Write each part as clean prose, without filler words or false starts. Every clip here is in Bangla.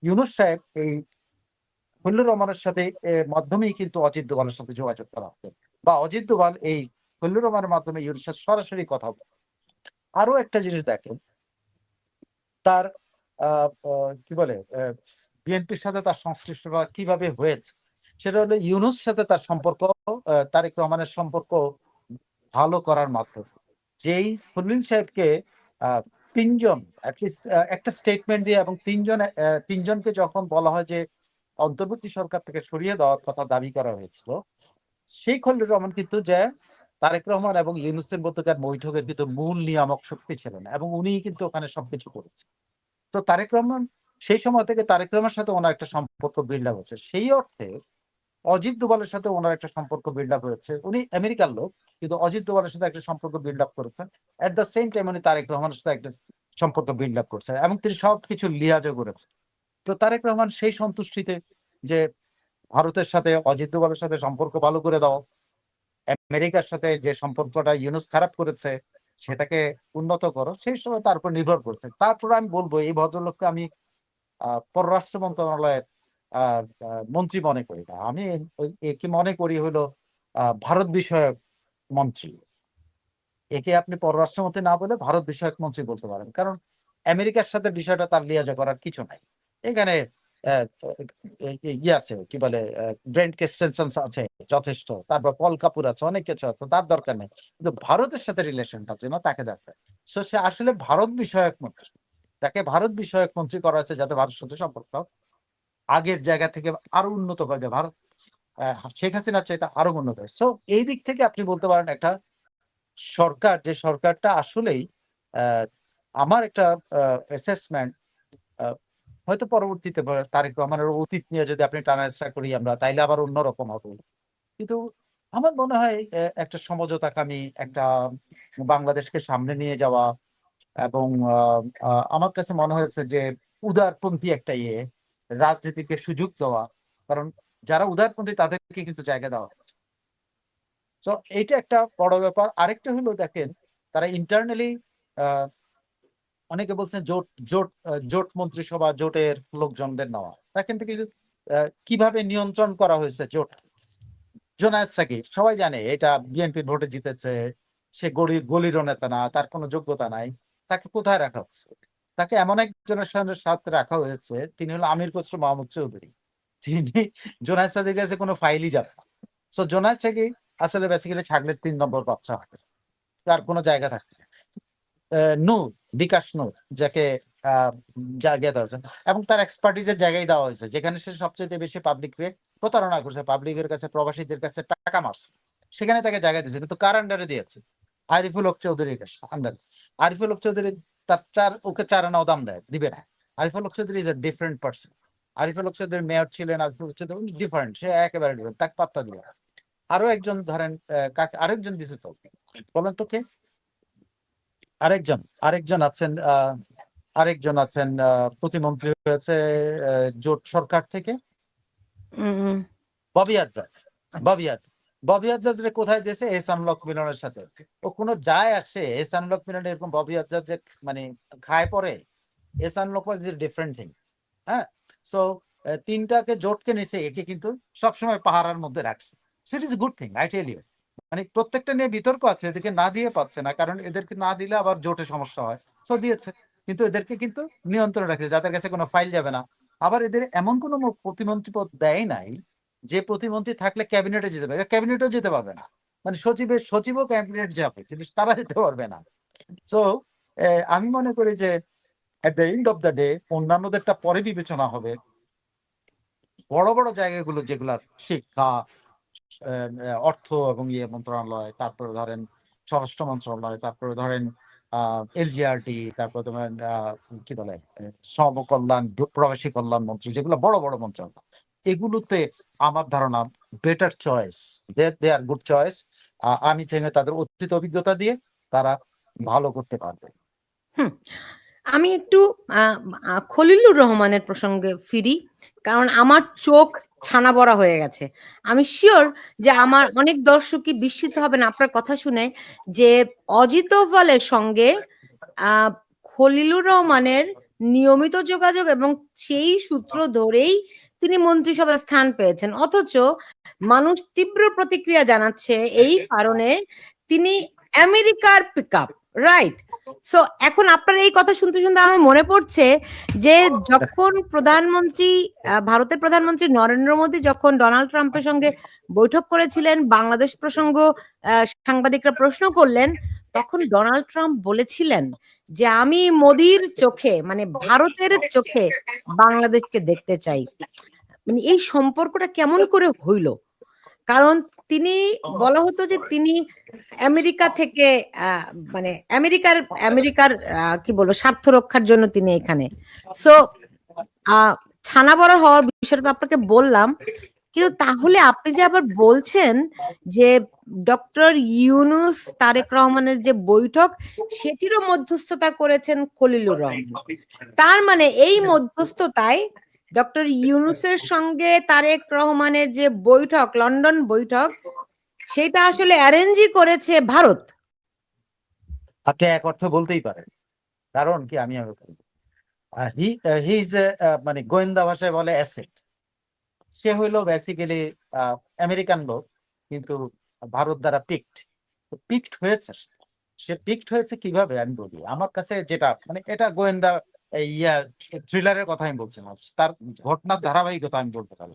ইউনূস সাহেব এই খলিলুর রহমানের সাথে মাধ্যমেই কিন্তু অজিত দোভালের সাথে যোগাযোগ করা হতো, বা অজিত দোভাল এই খলিলুর রহমানের মাধ্যমে ইউনূসের সাথে সরাসরি কথা বলতো। আরো একটা জিনিস দেখেন, তার কি বলে বিএনপির সাথে তার সংশ্লিষ্টতা কিভাবে হয়েছে, সেটা হলো ইউনূস সাথে তার সম্পর্ক, তারেক রহমানের সম্পর্ক ভালো করার মাধ্যমে। যেই খলিল সাহেবকে আহ, তিনজন অ্যাটলিস্ট একটা স্টেটমেন্ট দিয়ে, এবং তিনজনকে যখন বলা হয় যে অন্তর্বর্তী সরকার থেকে সরিয়ে দেওয়ার কথা দাবি করা হয়েছিল, সেই খলিলুর রহমান কিন্তু যে তারেক রহমান এবং ইউনূসের মধ্যকার বৈঠকের কিন্তু মূল নিয়ামক শক্তি ছিলেন, এবং উনিই কিন্তু ওখানে সবকিছু করেছেন। তো তারেক রহমান, সেই সময় থেকে তারেক রহমানের সাথে ওনার একটা সম্পর্ক বিল্ড আপ হচ্ছে। সেই অর্থে অজিত দোভালের সাথে ওনার একটা সম্পর্ক বিল্ড আপ হয়েছে। উনি আমেরিকার লোক, কিন্তু অজিত দোভালের সাথে একটা সম্পর্ক বিল্ড আপ করেছেন। এট দ্য সেম টাইম উনি তারেক রহমানের সাথে একটা সম্পর্ক বিল্ড আপ করছেন, এবং তিনি সবকিছু লিহাজও করেছেন। তো তারেক রহমান সেই সন্তুষ্টিতে যে ভারতের সাথে অজিত দোভালের সাথে সম্পর্ক ভালো করে দাও, আমেরিকার সাথে যে সম্পর্কটা ইউনূস খারাপ করেছে সেটাকে উন্নত করো, সেই সময় তার উপর নির্ভর করছে। তারপর আমি বলবো এই ভদ্রলোককে আমি পররাষ্ট্র মন্ত্রণালয়ের মন্ত্রী মনে করি না। আমি একে মনে করি হলো ভারত বিষয়ক মন্ত্রী। একে আপনি পররাষ্ট্রমন্ত্রী না বলে ভারত বিষয়ক মন্ত্রী বলতে পারেন, কারণ আমেরিকার সাথে বিষয়টা তার লিয়াজা করার কিছু নাই। এখানে ইয়ে আছে, কি বলে, ব্রেন্ট ক্রিস্টেনসন আছে যথেষ্ট, তারপর পল কাপুর আছে, অনেক কিছু আছে, তার দরকার নেই। কিন্তু ভারতের সাথে রিলেশনটা যেন তাকে দেখে। সো সে আসলে ভারত বিষয়ক মন্ত্রী, তাকে ভারত বিষয়ক মন্ত্রী করা হয়েছে যাতে ভারতের সাথে সম্পর্ক আগের জায়গা থেকে আরো উন্নত হয়ে যায়। ভারত শেখ হাসিনার চাইতে আরো উন্নত হয়। সো এই দিক থেকে আপনি বলতে পারেন একটা সরকার, যে সরকারটা আসলেই আহ, আমার একটা অ্যাসেসমেন্ট, হয়তো পরবর্তীতে তারেক রহমানের অতীত নিয়ে যদি আপনি টানাহেঁচড়া করি আমরা, তাইলে আবার অন্যরকম হবে। কিন্তু আমার মনে হয় একটা সমঝোতাকামী একটা বাংলাদেশকে সামনে নিয়ে যাওয়া, এবং আমার কাছে মনে হয়েছে যে উদারপন্থী একটা রাজনীতিকে সুযোগ দেওয়া, কারণ যারা উদারপন্থী তাদেরকে কিন্তু জায়গা দেওয়া হচ্ছে। তো এইটা একটা বড় ব্যাপার। আরেকটা হলো দেখেন, তারা ইন্টারনালি অনেকে বলছেন জোট জোট জোট মন্ত্রিসভা, জোটের লোকজনদের নেওয়া, এখান থেকে কিভাবে নিয়ন্ত্রণ করা হয়েছে জোট। জোনায়েদ সাকিব সবাই জানে এটা বিএনপির ভোটে জিতেছে, সে গলিরও নেতা না, তার কোনো যোগ্যতা নাই। তাকে কোথায় রাখা হচ্ছে? তাকে এমন একজনের সাথে রাখা হয়েছে, তিনি হলো আমির খসরু মাহমুদ চৌধুরী। তিনি জোনায়েদ সাকিবের কাছে কোনো ফাইলই যাবে না। সো জোনায়েদ সাকিব আসলে বেসিক্যালি ছাগলের ৩ নম্বর বাচ্চা হয়, তার কোনো জায়গা থাকে না। নূর, বিকাশ নূর, যাকে জায়গা দেওয়া হয়েছে, এবং তার এক্সপার্টিজের জায়গায় দেওয়া হয়েছে, যেখানে সে সবচেয়ে বেশি পাবলিককে প্রতারণা করছে, পাবলিকের কাছে, প্রবাসীদের কাছে টাকা মারছে, সেখানে তাকে জায়গা দিয়েছে। কিন্তু কার আন্ডারে দিয়েছে? আরিফুল হক চৌধুরীর আন্ডারে। আরিফুল হক চৌধুরী তার ওকে 4 আনাও দাম দেয়, দিবে না। Ariful Haque Chowdhury is a different person. Ariful Haque Chowdhury mayor ছিলেন, আরিফুল হক চৌধুরী ডিফারেন্ট, সে একেবারে ডিফারেন্ট, তাকে পাত্তা দিবে না। আরো একজন ধরেন, কাকে আরেকজন দিছে তো, বলেন তো কে? আরেকজন আরেকজন আছেন, প্রতিমন্ত্রী হয়েছে জোট সরকার থেকে, ববি আজ্জাজ। ববি আজ্জাজ, ববি আজ্জাজরে কোথায় দিয়েছে? এহসান হক মিলনের সাথে। ও কোনো যায় আসে এহসান হক মিলন এরকম ববি আজ্জাজ যে মানে খায় পরে? Ehsan Haque is different thing. হ্যাঁ। সো তিনটাকে জোটকে নিছে, একে কিন্তু সবসময় পাহারার মধ্যে রাখছে। Set is good thing, I tell you. মানে প্রত্যেকটা নিয়ে বিতর্ক আছে, এদেরকে না দিয়ে পাচ্ছে না, কারণ এদেরকে না দিলে আবার জোটে সমস্যা হয়। সো দিয়েছে, কিন্তু এদেরকে কিন্তু নিয়ন্ত্রণে রাখছে, যাদের কাছে কোনো ফাইল যাবে না। আবার এদের এমন কোনো প্রতিমন্ত্রী পদ দেয় নাই যে প্রতিমন্ত্রী থাকলে ক্যাবিনেটে যেতে পারে, ক্যাবিনেটও যেতে পারবে না। মানে সচিবও ক্যাবিনেট যাবে, কিন্তু তারা যেতে পারবে না। সো আমি মনে করি যে at the end of the day অন্যান্যদেরটা পরে বিবেচনা হবে। বড় বড় জায়গাগুলো যেগুলার শিক্ষা, অর্থ এবং মন্ত্রণালয়, তারপরে ধরেন স্বরাষ্ট্র মন্ত্রণালয়, তারপরে ধরেন এলজিআরটি, তারপরে ধরেন কি বলে শ্রম কল্যাণ, প্রবাসী কল্যাণ মন্ত্রী, যেগুলো বড় বড় মন্ত্রণালয়, এগুলোতে আমার ধারণা বেটার চয়েস, দে আর গুড চয়েস। আমি থেকে তাদের অতীত অভিজ্ঞতা দিয়ে তারা ভালো করতে পারবে। আমি একটু খলিলুর রহমানের প্রসঙ্গে ফিরি, কারণ আমার চোখ ছানা বড়া হয়ে গেছে। আমি শিওর যে আমার অনেক দর্শকই বিস্মিত হবেন আপনার কথা শুনে, যে অজিত দোভালের সঙ্গে খলিলুর রহমানের নিয়মিত যোগাযোগ এবং সেই সূত্র ধরেই তিনি মন্ত্রিসভায় স্থান পেয়েছেন। অথচ মানুষ তীব্র প্রতিক্রিয়া জানাচ্ছে এই কারণে তিনি আমেরিকার পিকআপ, রাইট? সো এখন আপনার এই কথা শুনতে শুনতে আমার মনে পড়ছে যে যখন ভারতের প্রধানমন্ত্রী নরেন্দ্র মোদী যখন ডোনাল্ড ট্রাম্পের সঙ্গে বৈঠক করেছিলেন, বাংলাদেশ প্রসঙ্গ সাংবাদিকরা প্রশ্ন করলেন, তখন ডোনাল্ড ট্রাম্প বলেছিলেন যে আমি মোদির চোখে, মানে ভারতের চোখে বাংলাদেশকে দেখতে চাই। মানে এই সম্পর্কটা কেমন করে হইল? কারণ তিনি, বলা হতো যে তিনি আমেরিকা থেকে মানে আমেরিকার আমেরিকার কি বলবো, স্বার্থ রক্ষার জন্য তিনি এখানে। সো ছানা বড়া হওয়ার বিষয়টা তো আপনাকে বললাম, কিন্তু তাহলে আপনি যে আবার বলছেন যে ডক্টর ইউনূস তারেক রহমানের যে বৈঠক সেটিরও মধ্যস্থতা করেছেন খলিলুর রহমান, তার মানে এই মধ্যস্থতায় ডক্টর ইউনূসের সঙ্গে তারেক রহমানের যে বৈঠক, লন্ডন বৈঠক, সেটা আসলে অ্যারেঞ্জই করেছে ভারত। আপনি এক অর্থ বলতেই পারেন, কারণ কি আমি হি ইজ মানে গোয়েন্দা ভাষায় বলে অ্যাসেট। সে হইলো বেসিক্যালি আমেরিকান লোক, কিন্তু ভারত দ্বারা পিকড হয়েছে। সে পিকড হয়েছে কিভাবে আমি বলি, আমার কাছে যেটা মানে এটা গোয়েন্দা থ্রিলারের কথা আমি বলছি না, তার ঘটনার ধারাবাহিকতা আমি বলতে পারি।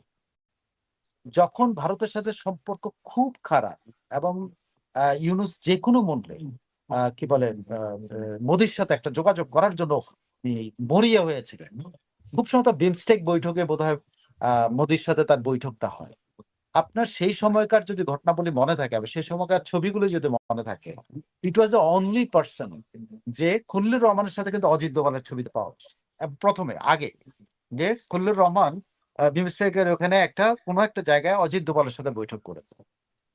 যখন ভারতের সাথে সম্পর্ক খুব খারাপ এবং ইউনূস যে কোনো মূল্যে কি বলে মোদির সাথে একটা যোগাযোগ করার জন্য মরিয়া হয়েছিলেন, খুব সম্ভবত বিমস্টেক বৈঠকে বোধহয় মোদির সাথে তার বৈঠকটা হয়। আপনার সেই সময়কার যদি ঘটনাবলী মনে থাকে, সেই সময়কার ছবিগুলো যদি মনে থাকে, ইট ওয়াজ দ্য অনলি পার্সন যে খলিলুর রহমানের সাথে কিন্তু অজিত দোভালের ছবিতে পাওয়া যাচ্ছে প্রথমে আগে, যে খলিলুর রহমান বিমস্টেকের ওখানে কোনো একটা জায়গায় অজিত দোভালের সাথে বৈঠক করেছে।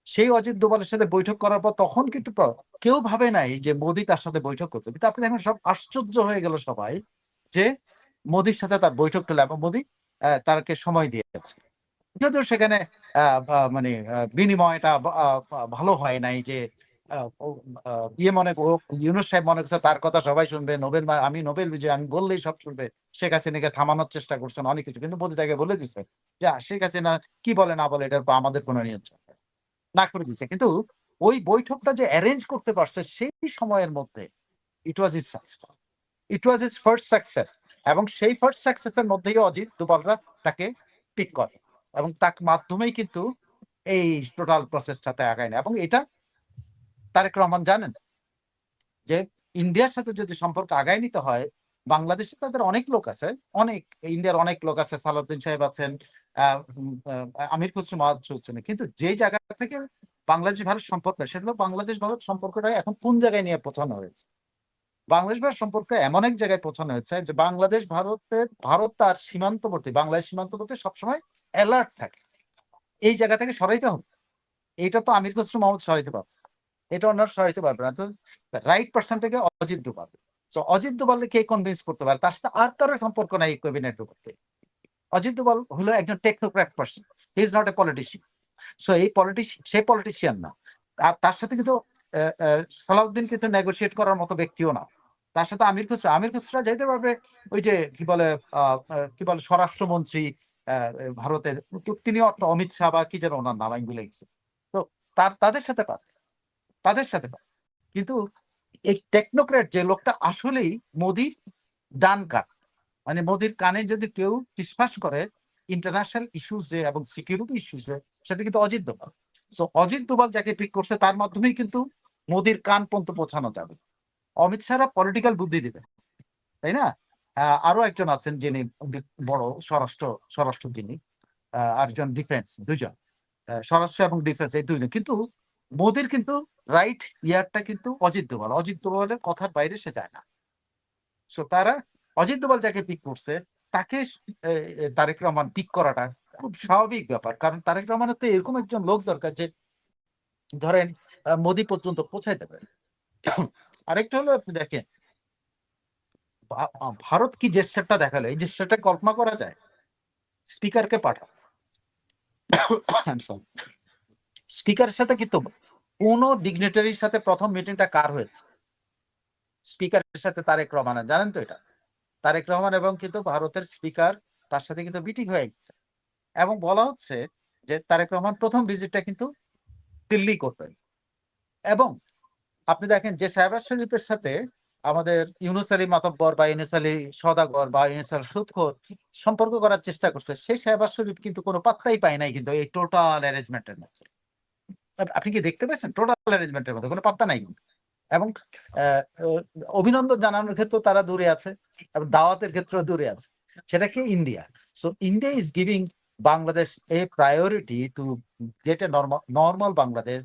সেই অজিত দোভালের সাথে বৈঠক করার পর তখন কিন্তু কেউ ভাবে নাই যে মোদি তার সাথে বৈঠক করছে, কিন্তু আপনি এখন সব আশ্চর্য হয়ে গেল সবাই যে মোদির সাথে তার বৈঠক হলো এবং মোদি তাকে সময় দিয়েছে। যদিও সেখানে মানে বিনিময়টা ভালো হয় নাই, যে ইউনূস সাহেব মনে করছে তার কথা সবাই শুনবে, আমি নোবেল বিজয়, আমি বললেই সব শুনবে। শেখ হাসিনাকে থামানোর চেষ্টা করছেন অনেক কিছু, কিন্তু মোদি তাকে বলে দিচ্ছে যে শেখ হাসিনা কি বলে না বলে এটার উপর আমাদের কোনো নিয়ন্ত্রণ না, করে দিচ্ছে। কিন্তু ওই বৈঠকটা যে অ্যারেঞ্জ করতে পারছে সেই সময়ের মধ্যে, it was is success, it was is first success. এবং সেই ফার্স্ট সাকসেসের মধ্যেই অজিত দোভালরা তাকে পিক করে এবং তার মাধ্যমেই কিন্তু এই টোটাল প্রসেসটাতে আগায় না। এবং এটা তারেক রহমান জানেন যে ইন্ডিয়ার সাথে যদি সম্পর্ক আগায় নিতে হয়, বাংলাদেশে তাদের অনেক লোক আছে, ইন্ডিয়ার অনেক লোক আছে, সালাউদ্দিন সাহেব আছেন, আমির খুসরো মহাজুদ্দিন, কিন্তু যে জায়গা থেকে বাংলাদেশ ভারত সম্পর্ক, সেটা বাংলাদেশ ভারত সম্পর্কটা এখন কোন জায়গায় নিয়ে পৌঁছানো হয়েছে। বাংলাদেশ ভারত সম্পর্কে এমন এক জায়গায় পৌঁছানো হয়েছে যে ভারত তার সীমান্তবর্তী, বাংলাদেশ সীমান্তবর্তী সবসময় অ্যালার্ট থাকে, এই জায়গা থেকে সরাইতে হবে। এটা তো আমির খসরু মাহমুদ সরাইতে পারছে, এটা ওনারা সরাইতে পারবে না। তো রাইট পার্সনটাকে অজিত দোভাল। তো অজিত দোভালকে কে কনভিন্স করতে পারে, তার সাথে আর কারো সম্পর্ক নাই ক্যাবিনেট করতে। অজিত দোভাল হলো একজন technocrat person, he is not a politician. So say politician না। তার সাথে কিন্তু সালাউদ্দিন কিন্তু নেগোসিয়েট করার মতো ব্যক্তিও না। তার সাথে আমির খুসরা যাইতে পারবে ওই যে কি বলে স্বরাষ্ট্রমন্ত্রী ভারতের, তিনি অমিত শাহ বা কি যেন ওনার নাম আমি ভুলে গেছি। তো তাদের সাথে পারে, কিন্তু এই টেকনোক্র্যাট যে লোকটা আসলেই মোদির ডান কান, মানে মোদির কানে যদি কেউ ফিসফাস করে ইন্টারন্যাশনাল ইস্যুজে এবং সিকিউরিটি ইস্যুজে, সেটা কিন্তু অজিত দোভাল। সো অজিত দোভাল যাকে পিক করছে তার মাধ্যমেই কিন্তু মোদির কান পর্যন্ত পৌঁছানো যাবে। অমিত শাহরা পলিটিক্যাল বুদ্ধি দিবে, তাই না? আরো একজন আছেন যিনি বড় স্বরাষ্ট্র যিনি, আরেকজন ডিফেন্স, দুজন, স্বরাষ্ট্র এবং ডিফেন্স, এই দুইজন। কিন্তু মোদির কিন্তু রাইট ইয়ারটা কিন্তু অজিত দোভালের কথার বাইরে সে যায় না। সো তারা অজিত দোভাল যাকে পিক করছে তাকে তারেক রহমান পিক করাটা খুব স্বাভাবিক ব্যাপার, কারণ তারেক রহমানের তো এরকম একজন লোক দরকার যে ধরেন মোদি পর্যন্ত পৌঁছায় দেবে। আরেকটা হলো আপনি দেখেন ভারত কি জেস্টারটা দেখালো, এই জেস্টারটা কল্পনা করা যায়? স্পিকারকে পাঠাও, স্পিকারের সাথে কিন্তু কোন ডিগনিটারির সাথে প্রথম মিটিংটা কার হয়েছে? স্পিকারের সাথে তারেক রহমানের, জানেন তো এটা? তারেক রহমান এবং কিন্তু ভারতের স্পিকার তার সাথে কিন্তু মিটিং হয়ে গেছে এবং বলা হচ্ছে যে তারেক রহমান প্রথম ভিজিটটা কিন্তু দিল্লি করবেন। এবং আপনি দেখেন যে শাহবাজ শরীফের সাথে আমাদের ইউনুস আলী মাতব্বর বা ইউনুস আলী সওদাগর বা ইউনুস আলী সুদখোর সম্পর্ক করার চেষ্টা করছে, সেই শাহবাজ শরীফ কিন্তু কোনো পাত্তাই পায় নাই কিন্তু এই টোটাল অ্যারেঞ্জমেন্টের মধ্যে। আপনি কি দেখতে পেয়েছেন টোটাল অ্যারেঞ্জমেন্টের মধ্যে কোনো পাত্তা নাই? এবং আহ, আহ, অভিনন্দন জানানোর ক্ষেত্রেও তারা দূরে আছে এবং দাওয়াতের ক্ষেত্রেও দূরে আছে। সেটা কি India. So India is giving Bangladesh A priority to get A normal Bangladesh,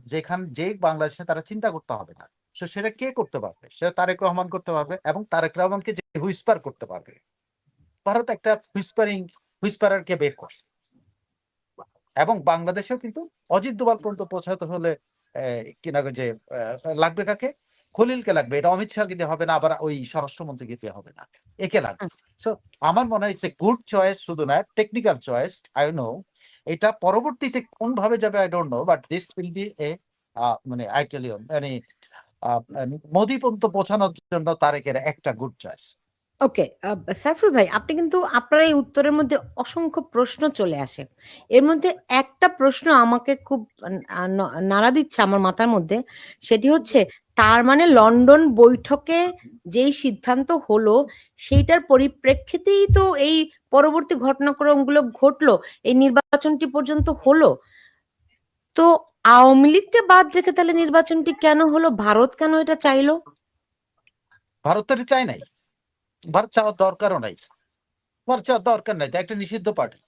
যে বাংলাদেশে তারা চিন্তা করতে হবে না। সো সেটা কে করতে পারবে? সেটা তারেক রহমান করতে পারবে এবং তারেক রহমানকে যে হুইসপার করতে পারবে। ভারত একটা হুইসপারারকে বের করছে এবং বাংলাদেশেও কিন্তু অজিত দোভাল পর্যন্ত পৌঁছাতে হলে কিনা যে লাগবে কাকে? খলিলকে লাগবে। এটা অমিত শাহকে দিয়ে হবে না, আবার ওই স্বরাষ্ট্রমন্ত্রীকে দিয়ে হবে না, একে লাগবে। সো আমার মনে হয় গুড চয়েস, শুধু না টেকনিক্যাল চয়েস। আই নো এটা পরবর্তীতে কোন ভাবে যাবে I don't know, but this will be a মানে আই টেল ইউ মানে মোদি পর্যন্ত পৌঁছানোর জন্য তারেকের একটা গুড চয়েস। ওকে, সাইফুল ভাই, আপনি কিন্তু আপনার এই উত্তরের মধ্যে অসংখ্য প্রশ্ন চলে আসে। এর মধ্যে একটা প্রশ্ন আমাকে খুব নাড়া দিচ্ছে আমার মাথার মধ্যে, সেটি হচ্ছে তার মানে লন্ডন বৈঠকে যেই সিদ্ধান্ত হলো সেইটার পরিপ্রেক্ষিতেই তো এই পরবর্তী ঘটনাক্রমগুলো ঘটলো, এই নির্বাচনটি পর্যন্ত হলো। তো আওয়ামী লীগকে বাদ রেখে তাহলে নির্বাচনটি কেন হলো? ভারত কেন এটা চাইলো? ভারত তো এটা চায় নাই, ভারত চাওয়ার দরকারও নাই। ভারত চাওয়ার দরকার নাই, তো একটা নিষিদ্ধ পার্টি,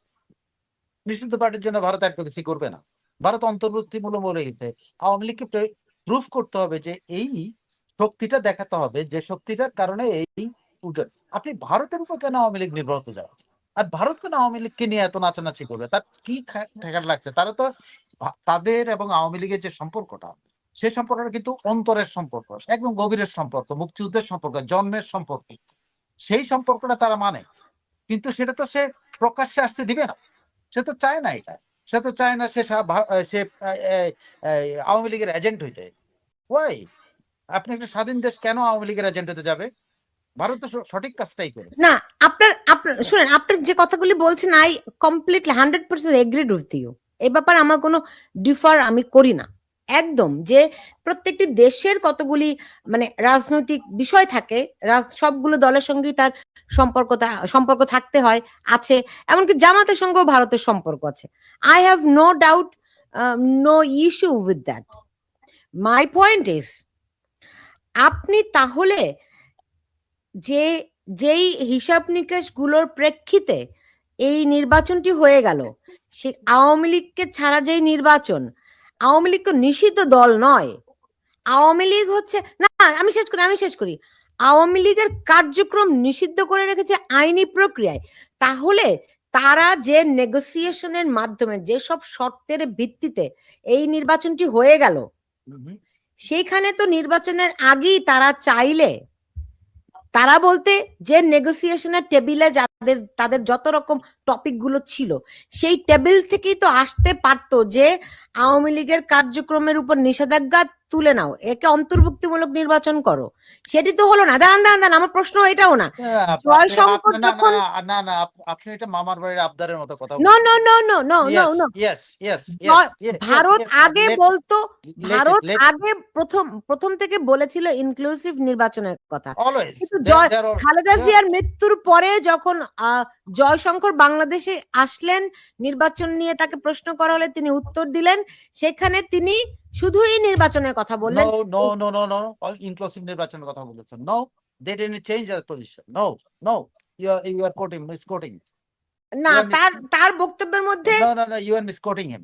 নিষিদ্ধ পার্টির জন্য ভারত অ্যাডভোকেসি করবে না। ভারত অন্তর্ভুক্তিমূলক বলে গেছে। আওয়ামী লীগকে প্রুফ করতে হবে যে এই শক্তিটা দেখাতে হবে, যে শক্তিটার কারণে এই আপনি ভারতের উপর কেন আওয়ামী লীগ নির্ভর হতে যাবে? আর ভারত কেন আওয়ামী লীগকে নিয়ে এত নাচানাচি করবে? তার কি ঠেকার লাগছে? তারা তো তাদের এবং আওয়ামী লীগের যে সম্পর্কটা, সেই সম্পর্কটা কিন্তু অন্তরের সম্পর্ক, একদম গভীরের সম্পর্ক, মুক্তিযুদ্ধের সম্পর্ক, জন্মের সম্পর্ক। সেই সম্পর্কটা তারা মানে, কিন্তু সেটা তো সে প্রকাশ্যে আসতে দিবে না। সে তো চায় না এটা। সে তো চায় না সে আওয়ামী লীগের এজেন্ট হইতে। ওয়াই? আপনি একটা স্বাধীন দেশ কেন আওয়ামী লীগের এজেন্ট হতে যাবে? ভারত তো সঠিক কাজটাই করেছে। না, আপনার আপনার শুনেন, আপনার যে কথাগুলি বলছেন, I completely 100% agreed with you. এ ব্যাপারে আমার কোনো ডিফার আমি করি না একদম। যে প্রত্যেকটি দেশের কতগুলি মানে রাজনৈতিক বিষয় থাকে, সবগুলো দলের সঙ্গেই তার সম্পর্ক থাকতে হয়, আছে। এমনকি জামাতের সঙ্গেও ভারতের সম্পর্ক আছে। I have no doubt, no issue with that. My point is, আপনি তাহলে যে যেই হিসাব নিকাশ গুলোর প্রেক্ষিতে এই নির্বাচনটি হয়ে গেল, সে আওয়ামী লীগকে ছাড়া যেই নির্বাচন, আওয়ামী লীগ তো নিষিদ্ধ দল নয়। আওয়ামী লীগ হচ্ছে না, আমি শেষ করি। আওয়ামী লীগের কার্যক্রম নিষিদ্ধ করে রেখেছে আইনি প্রক্রিয়ায়। তাহলে তারা যে নেগোসিয়েশনের মাধ্যমে যেসব শর্তের ভিত্তিতে এই নির্বাচনটি হয়ে গেল, সেইখানে তো নির্বাচনের আগেই তারা চাইলে, তারা বলতে যে নেগোসিয়েশনের টেবিলে তাদের যত রকম টপিক গুলো ছিল, সেই টেবিল থেকেই তো আসতে পারতো যে আওয়ামী লীগের কার্যক্রমের উপর নিষেধাজ্ঞা তুলে নাও, একে অন্তর্ভুক্তিমূলক নির্বাচন করো। সেটি তো হলো না। দাঁড়ান, আমার প্রশ্ন এটাও না। জয়শঙ্কর যখন আপনি এটা মামার বাড়ির আবদারের মতো কথা নো বলছেন। No no no no no no ভারত আগে বলতো, ভারত আগে প্রথম থেকে বলেছিল ইনক্লুসিভ নির্বাচনের কথা। কিন্তু খালেদা জিয়ার মৃত্যুর পরে যখন জয়শঙ্কর বাংলাদেশে আসলেন, নির্বাচন নিয়ে তাকে প্রশ্ন করা হলে তিনি উত্তর দিলেন। সেখানে তিনি শুধুই নির্বাচনের কথা বললেন। নো ইনক্লুসিভ নির্বাচনের কথা বলেছেন। No, they didn't change their position. No, you are misquoting. না, তার বক্তব্যের মধ্যে No, you are misquoting him.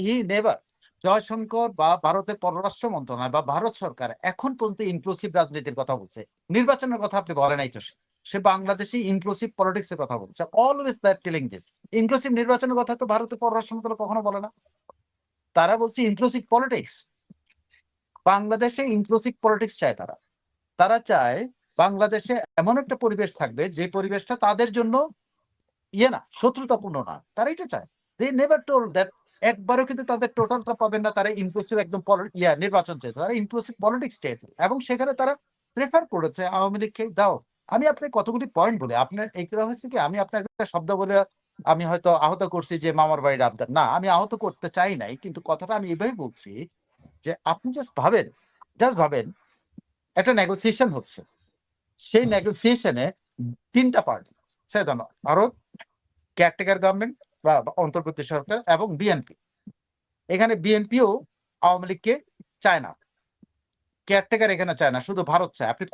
He never. Jaishankar বা ভারতের পররাষ্ট্র মন্ত্রণালয় বা ভারত সরকার এখন পর্যন্ত ইনক্লুসিভ রাজনীতির কথা বলছে। নির্বাচনের কথা আপনি বলেন নাই তো। সে বাংলাদেশে ইনক্লুসিভ পলিটিক্স এর কথা বলছে। Always that telling this. Inclusive নির্বাচনের কথা তো ভারতের পররাষ্ট্র মন্ত্রণালয় কখনো বলে না। তারা বলছে ইনক্লুসিভ পলিটিক্স। বাংলাদেশে ইনক্লুসিভ পলিটিক্স চায় তারা। তারা চায় বাংলাদেশে এমন একটা পরিবেশ থাকবে যে পরিবেশটা তাদের জন্য না, শত্রুতাপূর্ণ না। তারা এটা চায়। They never told that. একবারও কিন্তু তাদের টোটালটা পাবেন না তারা ইনক্লুসিভ একদম নির্বাচন চেয়েছে। তারা ইনক্লুসিভ পলিটিক্স চেয়েছে এবং সেখানে তারা প্রেফার করেছে আওয়ামী লীগকে দাও, আমি আপনাকে কতগুলি পয়েন্ট বলি, আপনার এইগুলো হচ্ছে কি, আমি আপনাকে একটা শব্দ বলে আমি হয়তো আহত করছি যে মামার বাড়ির আবদার, না আমি আহত করতে চাই নাই, কিন্তু কথাটা আমি এইভাবে বলছি যে আপনি জাস্ট ভাবেন একটা নেগোসিয়েশন হচ্ছে, সেই নেগোসিয়েশনে 3টা পার্টি, ভারত, কেয়ারটেকার গভর্নমেন্ট বা অন্তর্বর্তী সরকার এবং বিএনপি। এখানে বিএনপিও আওয়ামী লীগকে চায় না, কেয়ারটেকার এখানে চায় না, শুধু ভারত চায়। আপনি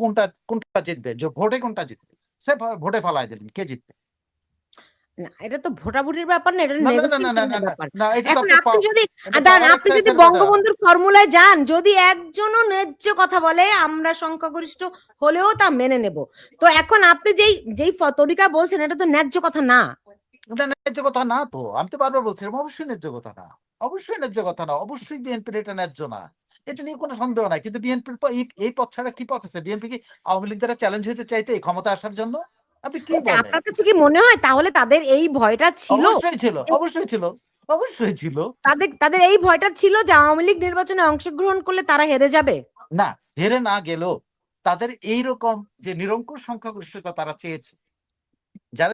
কোনটা জিতবে, যে ভোটে কোনটা জিতবে, সে ভোটে ফালাই দিলেন, কে জিতবে? না, এটা তো ভোটাভুটির ব্যাপার না, এটা না না না না না নেগোসিয়েশনের না না ব্যাপার। না, এটা তো এখন আপনার আপনি যদি এটা দাঁড়ান, পাওয়ার আপনি যদি এক্সারসাইজের কথা। বঙ্গবন্ধুর ফর্মুলায় যান, যদি একজনও ন্যায্য কথা বলে আমরা সংখ্যাগরিষ্ঠ হলেও তা মেনে নেব। তো এখন আপনি যেই তরিকা বলছেন এটা তো ন্যায্য কথা না। এটা ন্যায্য কথা না, তো আমি তো বারবার বলছিলাম অবশ্যই ন্যায্য কথা না, অবশ্যই ন্যায্য কথা না, অবশ্যই বিএনপির এটা ন্যায্য না, এটা নিয়ে কোনো সন্দেহ নাই। কিন্তু বিএনপির এই পথ ছাড়া কি পথ আছে? বিএনপি কি আওয়ামী লীগ দ্বারা চ্যালেঞ্জ হতে চাইতে এই ক্ষমতা আসার জন্য? আপনি কি বলেন? আপনার কাছে কি মনে হয় তাহলে তাদের এই ভয়টা ছিল? অবশ্যই ছিল, যে অবশ্যই ছিল, অবশ্যই ছিল। তাদের এই ভয়টা ছিল যে আওয়ামী লীগ নির্বাচনে অংশগ্রহণ করলে তারা হেরে যাবে? না, হেরে না গেলেও তাদের এইরকম যে নিরঙ্কুশ সংখ্যাগরিষ্ঠতা তারা চেয়েছে, যারা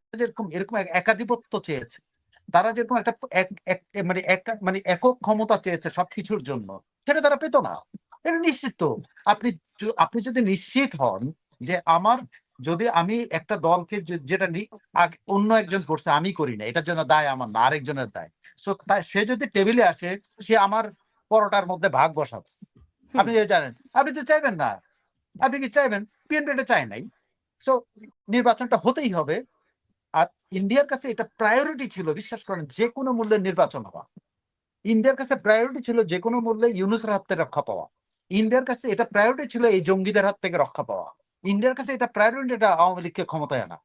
এরকম একাধিপত্য চেয়েছে, তারা যেরকম একটা মানে একক ক্ষমতা চেয়েছে সবকিছুর জন্য, সেটা তারা পেত না। এটা নিশ্চিত তো। আপনি যদি নিশ্চিত হন যে যদি আমি একটা দলকে যেটা অন্য একজন করছে আমি করি না, এটার জন্য দায় আমার না, আরেকজনের দায়। সে যদি টেবিলে আসে, সে আমার পরোটার মধ্যে ভাগ বসাবে। আপনি যে জানেন, আপনি তো চাইবেন না। আপনি কি চাইবেন? বিএনপি এটা চায় নাই। সো নির্বাচনটা হতেই হবে। আর ইন্ডিয়ার কাছে এটা প্রায়োরিটি ছিল, বিশ্বাস করেন, যে কোনো মূল্যে নির্বাচন হওয়া। ইন্ডিয়ার কাছে প্রায়োরিটি ছিল যে কোনো মূল্যে ইউনূসের হাত থেকে রক্ষা পাওয়া। ইন্ডিয়ার কাছে এটা প্রায়োরিটি ছিল এই জঙ্গিদের হাত থেকে রক্ষা পাওয়া। ইন্ডিয়ার কাছে এটা প্রায়োরিটি, এটা আওয়ামী লীগকে ক্ষমতায় আনা।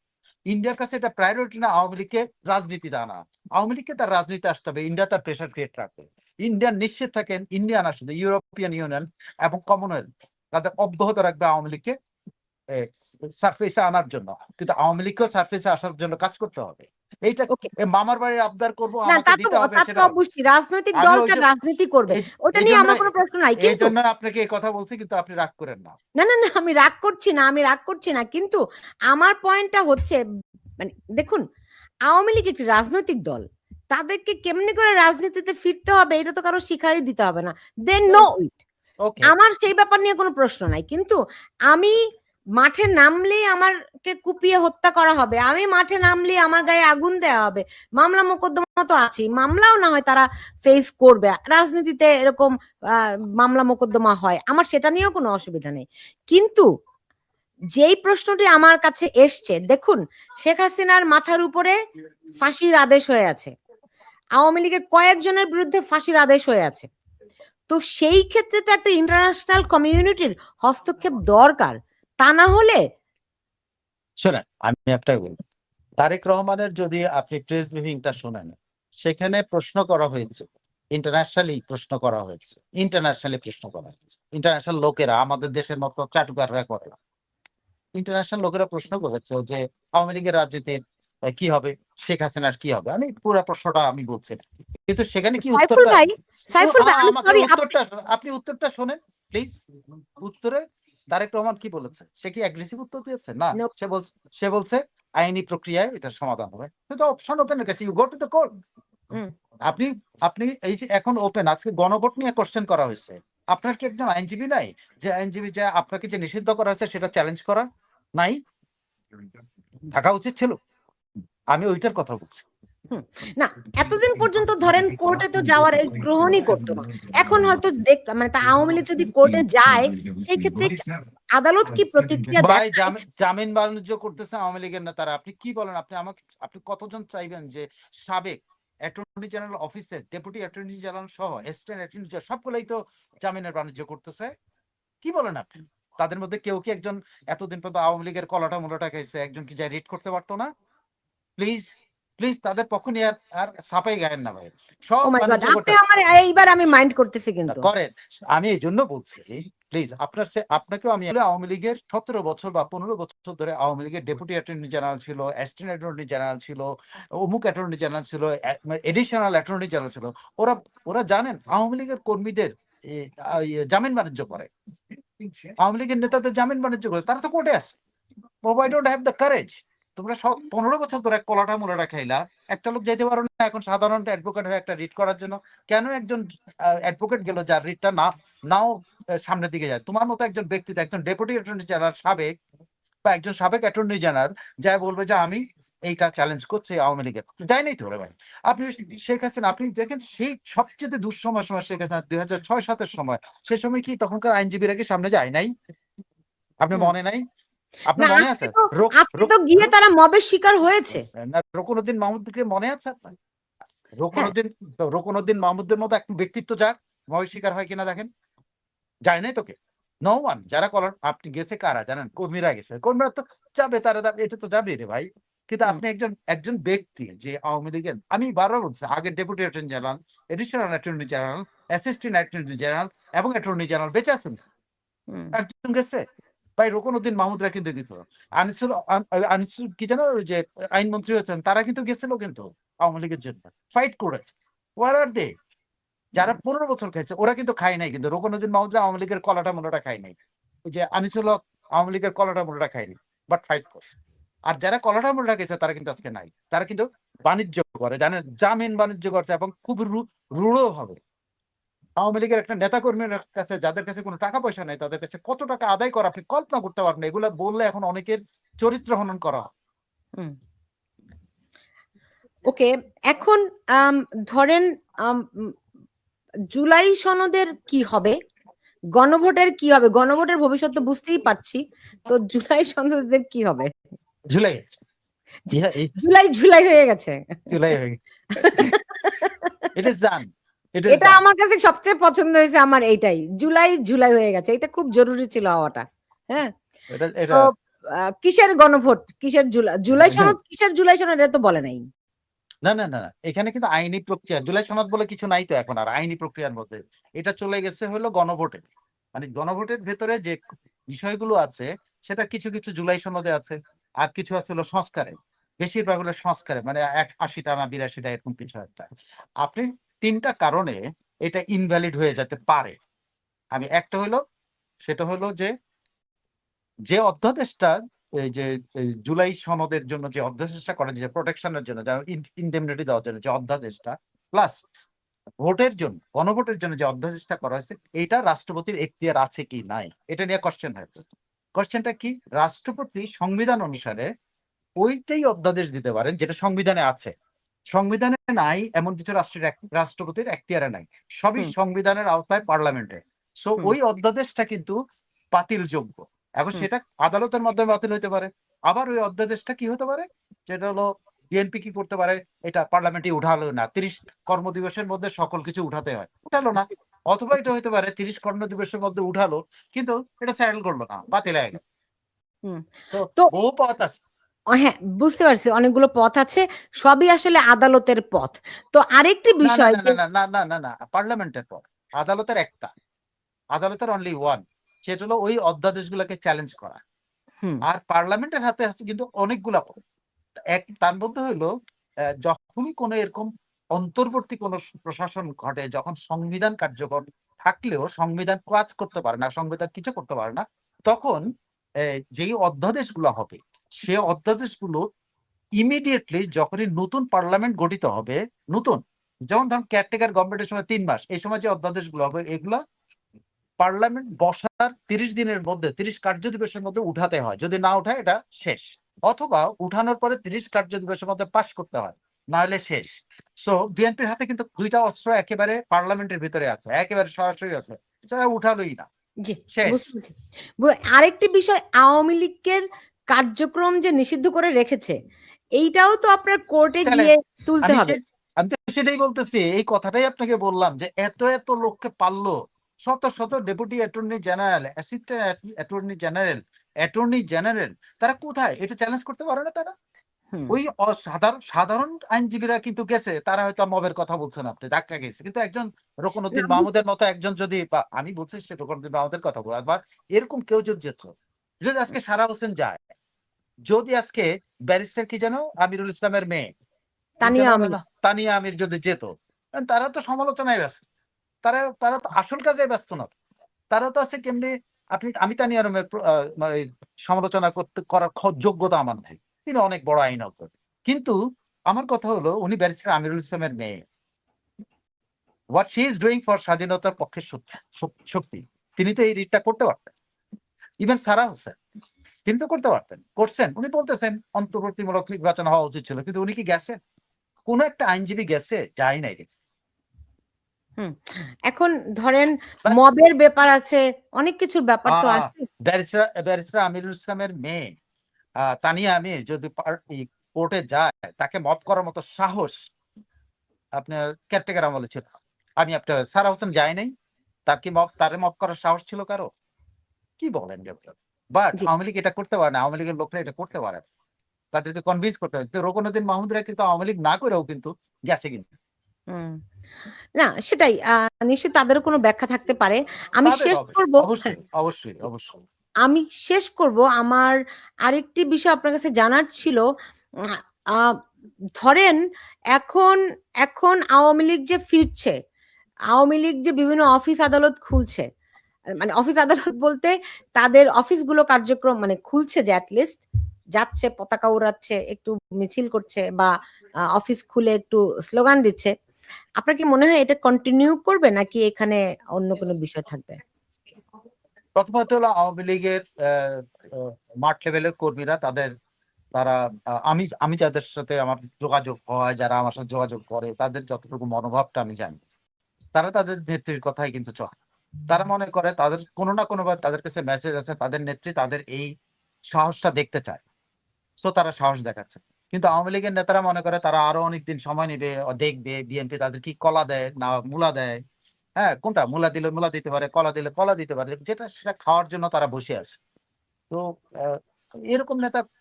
ইন্ডিয়ার কাছে এটা প্রায়োরিটি না আওয়ামী লীগকে রাজনীতিতে আনা। আওয়ামী লীগকে তার রাজনীতি আসতে হবে, ইন্ডিয়া তার প্রেশার ক্রিয়েট রাখবে। ইন্ডিয়ান নিশ্চিত থাকেন, ইন্ডিয়ান আসলে ইউরোপিয়ান ইউনিয়ন এবং কমনওয়েলথ তাদের অব্যাহত রাখবে আওয়ামী লীগকে সারফেসে আনার জন্য। কিন্তু আওয়ামী লীগকেও সারফেসে আসার জন্য কাজ করতে হবে। এইটা ওকে, মামার বাড়ির আবদার করবো, না আমাকে দিতে হবে, তা তো সেটা অবশ্যই রাজনৈতিক আমি দল ওই তার রাজনীতি করবে, ওটা এই নিয়ে জন্য আমার কোনো প্রশ্ন নাই। এই কিন্তু জন্য আপনাকে এই কথা বলছি, কিন্তু আপনি রাগ করেন না। না না না, আমি রাগ করছি না, আমি রাগ করছি না, কিন্তু আমার পয়েন্টটা হচ্ছে, মানে দেখুন, আওয়ামী লীগ একটি রাজনৈতিক দল, তাদেরকে কেমনি করে রাজনীতিতে ফিরতে হবে এটা তো কারো শিখাই দিতে হবে না, দেন নো ইট। ওকে, আমার সেই ব্যাপার নিয়ে কোনো প্রশ্ন নাই, কিন্তু আমি মাঠে নামলেই আমাকে কুপিয়ে হত্যা করা হবে, আমি মাঠে নামলেই আমার গায়ে আগুন দেওয়া হবে, মামলা মোকদ্দমা তো আছে, মামলাও না হয় তারা ফেস করবে, রাজনীতিতে এরকম মামলা মোকদ্দমা হয়, আমার সেটা নিয়েও কোনো অসুবিধা নেই। কিন্তু যেই প্রশ্নটি আমার কাছে এসছে, দেখুন, শেখ হাসিনার মাথার উপরে ফাঁসির আদেশ হয়ে আছে, আওয়ামী লীগের কয়েকজনের বিরুদ্ধে ফাঁসির আদেশ হয়ে আছে, তো সেই ক্ষেত্রে তো একটা ইন্টারন্যাশনাল কমিউনিটির হস্তক্ষেপ দরকার, তা না হলে শোনেন, আমি আপনাকে বলবো, তারেক রহমানের যদি আপনি প্রেস ব্রিফিংটা শোনেন, সেখানে প্রশ্ন করা হয়েছে, ইন্টারন্যাশনাল লোকেরা, আমাদের দেশের মতো চাটুকাররা করে না। ইন্টারন্যাশনাল লোকেরা প্রশ্ন করেছে যে আওয়ামী লীগের রাজনীতির কি হবে, শেখ হাসিনার কি হবে। আমি পুরো প্রশ্নটা আমি বলছি না। কিন্তু সেখানে কি সাইফুল উত্তরটা, ভাই, সাইফুল ভাই, আমি আমাকে সরি, আপনি উত্তরটা শোনেন প্লিজ। উত্তরে তারেক রহমান কি বলেছে? সে কি অ্যাগ্রেসিভ উত্তর দিয়েছে? না, সে বলছে আইনি প্রক্রিয়ায় এটা সমাধান হবে। কিন্তু অপশন ওপেন রেখেছে, you go to the court. আপনি আপনি এই যে এখন ওপেন, আজকে গণভোট নিয়ে কোশ্চেন করা হয়েছে, আপনার কি একজন আইনজীবী নাই যে আইনজীবী যে আপনাকে যে নিষিদ্ধ করা হয়েছে সেটা চ্যালেঞ্জ করা নাই? থাকা উচিত ছিল। আমি ওইটার কথা বলছি। না, এতদিন পর্যন্ত ধরেন কোর্টে তো যাওয়ার গ্রহণই করতো না, এখন হয়তো মানে তা আওয়ামী লীগ যদি কোর্টে যায়, সেই ক্ষেত্রে আদালত কি প্রতিক্রিয়া ভাই, দেখায়? জামিন বাণিজ্য করতেছে আওয়ামী লীগের নেতারা। আপনি কি বলেন? আপনি কতজন চাইবেন যে সাবেক অ্যাটর্নি জেনারেল অফিসের ডেপুটি অ্যাটর্নি জেনারেল সহ অ্যাসিস্ট্যান্ট অ্যাটর্নি জেনারেল সবগুলাই তো জামিনের বাণিজ্য করতেছে। কি বলেন আপনি? তাদের মধ্যে কেউ কি একজন এতদিন পর্যন্ত আওয়ামী লীগের কলাটা মূলাটা খাইছে, একজন কি যাই রিড করতে পারতো না? প্লিজ প্লিজ, তাদের পক্ষ নিয়ে আর ছাপাই গায়েন না ভাই। ও সব মাই গড, বাণিজ্য করতে আপনি আমার এইবার আমি মাইন্ড করতেছি কিন্তু। করেন। আমি এই জন্য বলছি, প্লিজ আপনাকেও আমি আওয়ামী লীগের 17 বছর বা 15 বছর ধরে আওয়ামী লীগের ডেপুটি অ্যাটর্নি জেনারেল ছিল, অ্যাসিস্ট্যান্ট অ্যাটর্নি জেনারেল ছিল, অমুক অ্যাটর্নি জেনারেল ছিল, এডিশনাল অ্যাটর্নি জেনারেল ছিল। ওরা ওরা জানেন আওয়ামী লীগের কর্মীদের জামিন বাণিজ্য করে, আওয়ামী লীগের নেতাদের জামিন বাণিজ্য করে, তারা তো কোর্টে আসে। why don't have the courage? তোমরা 15 বছর ধরে কলাটা মোলাটা খাইলা, একটা লোক যেতে পারো না এখন সাধারণ অ্যাডভোকেট হয়ে একটা রিট করার জন্য। কেন একজন অ্যাডভোকেট গেল যার রিটটা নাও সামনের দিকে যায়? তোমার মতো একজন ব্যক্তি, একজন ডেপুটি অ্যাটর্নি জেনারেল সাবেক বা একজন সাবেক অ্যাটর্নি জেনারেল যা বলবে যে আমি এইটা চ্যালেঞ্জ করছি আওয়ামী লীগের, যাই নাই তো রে ভাই। আপনি শেখ হাসিনা, আপনি দেখেন সেই সবচেয়ে দুঃসময় শেখ হাসিনা 2006-07 সময়, সে সময় কি তখনকার আইনজীবীরা কি সামনে যায় নাই? আপনি মনে নাই? আপনার না, মনে আছে? আজকে তো গিয়ে তারা মবের শিকার হয়েছে। না, রুকনুদ্দিন মাহমুদকে মনে আছে আপনার? হ্যাঁ, রুকনুদ্দিন মাহমুদের মতো একটা ব্যক্তিত্ব যাক, মহের শিকার হয় কিনা দেখেন। যায় নাই তোকে, নো ওয়ান। যারা কলার আপনি গেছে কারা জানেন? কর্মীরা গেছে, কর্মীরা তো যাবে, তারা এটা তো যাবে রে ভাই। কিন্তু আপনি একজন ব্যক্তি যে আওয়ামী লীগের, আমি বারবার বলছি, আগে deputy attorney general, additional attorney general, assistant attorney general এবং অ্যাটর্নি জেনারেল বেঁচে আছেন, একজন গেছে ভাই। রুকনুদ্দিন মাহমুদরা কিন্তু দিত। আনিসুল কি জানো, ওই যে আইনমন্ত্রী হয়েছেন, তারা কিন্তু গেছিল কিন্তু আওয়ামী লীগের জন্য, ফাইট করেছে। ওয়ার আর দে? যারা 15 বছর খাইছে ওরা কিন্তু খায় নাই, কিন্তু রুকনুদ্দিন মাহমুদরা আওয়ামী লীগের কলাটা মোলাটা খায় নাই। ওই যে আনিসুল হক আওয়ামী লীগের কলাটা মোলাটা খায়নি, বাট ফাইট করছে। আর যারা কলাটা মোলাটা গেছে তারা কিন্তু আজকে নাই, তারা কিন্তু বাণিজ্য করে, জানেন, জামিন বাণিজ্য করছে এবং খুব রূঢ় হবে। আওয়ামী লীগের একটা নেতা কর্মীর কাছে, যাদের কাছে কোনো টাকা পয়সা নেই, তাদের কাছে কত টাকা আদায় করা আপনি কল্পনা করতে পারবেন। এগুলো বললে এখন অনেকের চরিত্র হনন করা হয়। ওকে, এখন ধরেন জুলাই সনদের কি হবে, গণভোটের কি হবে? গণভোটের ভবিষ্যৎ তো বুঝতেই পারছি, তো জুলাই সনদের কি হবে? জুলাই জুলাই হয়ে গেছে। জুলাই হয়ে গেছে। It is done. এটা আমার কাছে সবচেয়ে পছন্দ হয়েছে, আমার এইটাই, জুলাই হয়ে গেছে। এটা খুব জরুরি ছিল হওয়াটা। হ্যাঁ, তো কিসের গণভোট, কিসের জুলাই সনদ, কিসের জুলাই সনদ, এটা তো বলে নাই। না না না, এখানে কিন্তু আইনি প্রক্রিয়া, জুলাই সনদ বলে কিছু নাই তো এখন আর আইনি প্রক্রিয়ার মধ্যে। এটা চলে গেছে হলো গণভোটে। মানে গণভোটের ভেতরে যে বিষয়গুলো আছে সেটা কিছু কিছু জুলাই সনদে আছে, আর কিছু আছে হলো সংস্কারে। বেশিরভাগ হলো সংস্কারে, মানে 80টা না 82টা এরকম কিছু একটা। আপনি 3টা কারণে এটা ইনভ্যালিড হয়ে যেতে পারে। আমি একটা হলো, সেটা হলো যে অধ্যাদেশটা, এই যে জুলাই সনদের জন্য যে অধ্যাদেশটা করা, যে প্রোটেকশনের জন্য, যারা ইনডেমনিটি দেওয়ার জন্য যে অধ্যাদেশটা, প্লাস ভোটের জন্য, গণভোটের জন্য যে অধ্যাদেশটা করা হয়েছে, এটা রাষ্ট্রপতির এখতিয়ার আছে কি নাই, এটা নিয়ে কোশ্চেন হয়েছে। কোশ্চেনটা কি? রাষ্ট্রপতি সংবিধান অনুসারে ওইটাই অধ্যাদেশ দিতে পারেন যেটা সংবিধানে আছে। সংবিধানে নাই এমন কিছু রাষ্ট্রপতির এখতিয়ারে নাই, সবই সংবিধানের আওতায় পার্লামেন্টে। সো ওই অধ্যাদেশটা কিন্তু বাতিলযোগ্য, এবং সেটা আদালতের মাধ্যমে বাতিল হতে পারে। আবার ওই অধ্যাদেশটা কি হতে পারে, যেটা হলো বিএনপি কি করতে পারে, এটা পার্লামেন্টে উঠালো না, 30 কর্মদিবসের মধ্যে সকল কিছু উঠাতে হয়, উঠালো না। অথবা এটা হতে পারে 30 কর্মদিবসের মধ্যে উঠালো, কিন্তু এটা সেটেল করলো না, বাতিল হয়ে গেল। তো বহু পথ আছে। হ্যাঁ, বুঝতে পারছি, অনেকগুলো পথ আছে, সবই আসলে আদালতের পথ। তো আরেকটি বিষয়, না, পার্লামেন্টের পথ, আদালতের একটা, আদালতের অনলি ওয়ান, সেটা হলো ওই অধ্যাদেশগুলোকে চ্যালেঞ্জ করা। আর পার্লামেন্টের হাতে আছে কিন্তু অনেকগুলা পথ। তার মধ্যে হলো যখনই কোনো এরকম অন্তর্বর্তী কোন প্রশাসন ঘটে, যখন সংবিধান কার্যকর থাকলেও সংবিধান কাজ করতে পারে না, সংবিধান কিছু করতে পারে না, তখন যেই অধ্যাদেশগুলো হবে, সে অধ্যাদেশগুলো ইমিডিয়েটলি যখনই নতুন পার্লামেন্ট গঠিত হবে, নতুন, যেমন ধরুন কেয়ারটেকার গভর্নমেন্টের সময় 3 মাস, এই সময় যে অধ্যাদেশগুলো হবে, এগুলা পার্লামেন্ট বসার 30 দিনের মধ্যে, 30 কার্য দিবসের মধ্যে উঠাতে হয়। যদি না উঠায় এটা শেষ, অথবা উঠানোর পরে 30 কার্য দিবসের মধ্যে পাশ করতে হয়, না হলে শেষ। সো বিএনপির হাতে কিন্তু 2টা অস্ত্র একেবারে পার্লামেন্টের ভিতরে আছে, একেবারে সরাসরি আছে, যারা উঠালোই না। আরেকটি বিষয়, আওয়ামী লীগের কার্যক্রম যে নিষিদ্ধ করে রেখেছে, এইটাও তো আপনার কোর্টে গিয়ে তুলতে হবে। আমি তো সেটাই বলতেছি, এই কথাটাই আপনাকে বললাম, যে এত এত লোককে পারলো, শত শত deputy attorney general, assistant attorney general, attorney general, তারা কোথায়? এটা চ্যালেঞ্জ করতে পারে না তারা? ওই সাধারণ আইনজীবীরা কিন্তু গেছে, তারা হয়তো মবের কথা বলছেন, আপনি ধাক্কা গেছে, কিন্তু একজন রুকনুদ্দিন মাহমুদের মতো একজন যদি, বা আমি বলছি সে রুকনুদ্দিন মাহমুদের কথা বল, বা এরকম কেউ যদি যেত, যদি আজকে সারা হোসেন যায়, যদি আজকে ব্যারিস্টার কি জানো, আমিরুল ইসলামের মেয়ে তানিয়া আমির যদি যেত, তারা তো সমালোচনায় ব্যস্ত, তারা তো আসল কাজে ব্যস্ত না, তারা তো আছে কেমনি আমি তানিয়ারমের সমালোচনা করার যোগ্যতা আমার নাই। তিনি অনেক বড় আইনজ্ঞ। কিন্তু আমার কথা হলো উনি ব্যারিস্টার আমিরুল ইসলামের মেয়ে। What she is doing for স্বাধীনতার পক্ষে শক্তি, তিনি তো এই রিটটা করতে পারতেন। ইভেন সারা হোসেন তিনি তো করতে পারতেন, করছেন। উনি বলতেছেন অন্তর্বর্তীমূলক নির্বাচন হওয়া উচিত ছিল, কিন্তু উনি কি গেছেন? কোন একটা আইনজীবী গেছে? যায় নাই। হুম। এখন ধরেন মবের ব্যাপার আছে, অনেক কিছুর ব্যাপার তো আছে। ব্যারিস্টার আমিরুল ইসলামের মেয়ে তানিয়া আমির যদি কোর্টে যায়, তাকে মব করার মতো সাহস আপনার কেয়ারটেকার আমলে ছিল। আমি আপনার সারা হোসেন যায় নাই, তারে মব করার সাহস ছিল কারো? কি বলেন? বাট জি। আওয়ামী লীগ এটা করতে পারে না, আওয়ামী লীগের লোকরা এটা করতে পারে। তাদেরকে কনভিন্স করতে হবে। রুকনুদ্দিন মাহমুদরা কিন্তু আওয়ামী লীগ না করেও কিন্তু গেছে কিন্তু। হুম। না সেটাই, নিশ্চয়ই তাদেরও কোনো ব্যাখ্যা থাকতে পারে। আমি তাদের শেষ হবে, করব, অবশ্যই হ্যাঁ, অবশ্যই অবশ্যই। আমি শেষ করব আমার আরেকটি বিষয় আপনার কাছে জানার ছিল। উম, আহ, ধরেন এখন এখন আওয়ামী লীগ যে ফিরছে, আওয়ামী লীগ যে বিভিন্ন অফিস আদালত খুলছে, মানে অফিস আদালত বলতে তাদের অফিসগুলো কার্যক্রম মানে খুলছে, যে অ্যাটলিস্ট যাচ্ছে, পতাকা উড়াচ্ছে, একটু মিছিল করছে, বা অফিস খুলে একটু স্লোগান দিচ্ছে। আপনার কি মনে হয় এটা কন্টিনিউ করবে, নাকি এখানে অন্য কোনো বিষয় থাকবে? প্রথমত হলো আওয়ামী লীগের মাঠ লেভেলের কর্মীরা তারা আমি আমি যাদের সাথে আমার যোগাযোগ হয়, যারা আমার সাথে যোগাযোগ করে, তাদের যতটুকু মনোভাবটা আমি জানি, তারা তাদের নেত্রীর কথাই কিন্তু চলে। তারা মনে করে তাদের কোনো না কোনো ভাবে তাদের কাছে মেসেজ আছে, তাদের নেত্রী তাদের এই সাহসটা দেখতে চায়, তো তারা সাহস দেখাচ্ছে। কিন্তু আওয়ামী লীগের নেতারা মনে করে তারা আরো অনেকদিন সময় নেবে, দেখবে বিএনপি তাদের কি কলা দেয় না মূলা দেয়। হ্যাঁ, কোনটা মূলা দিলে মূলা দিতে পারে, কলা দিলে কলা দিতে পারে, যেটা সেটা খাওয়ার জন্য তারা বসে আছে। তো আহ, এরকম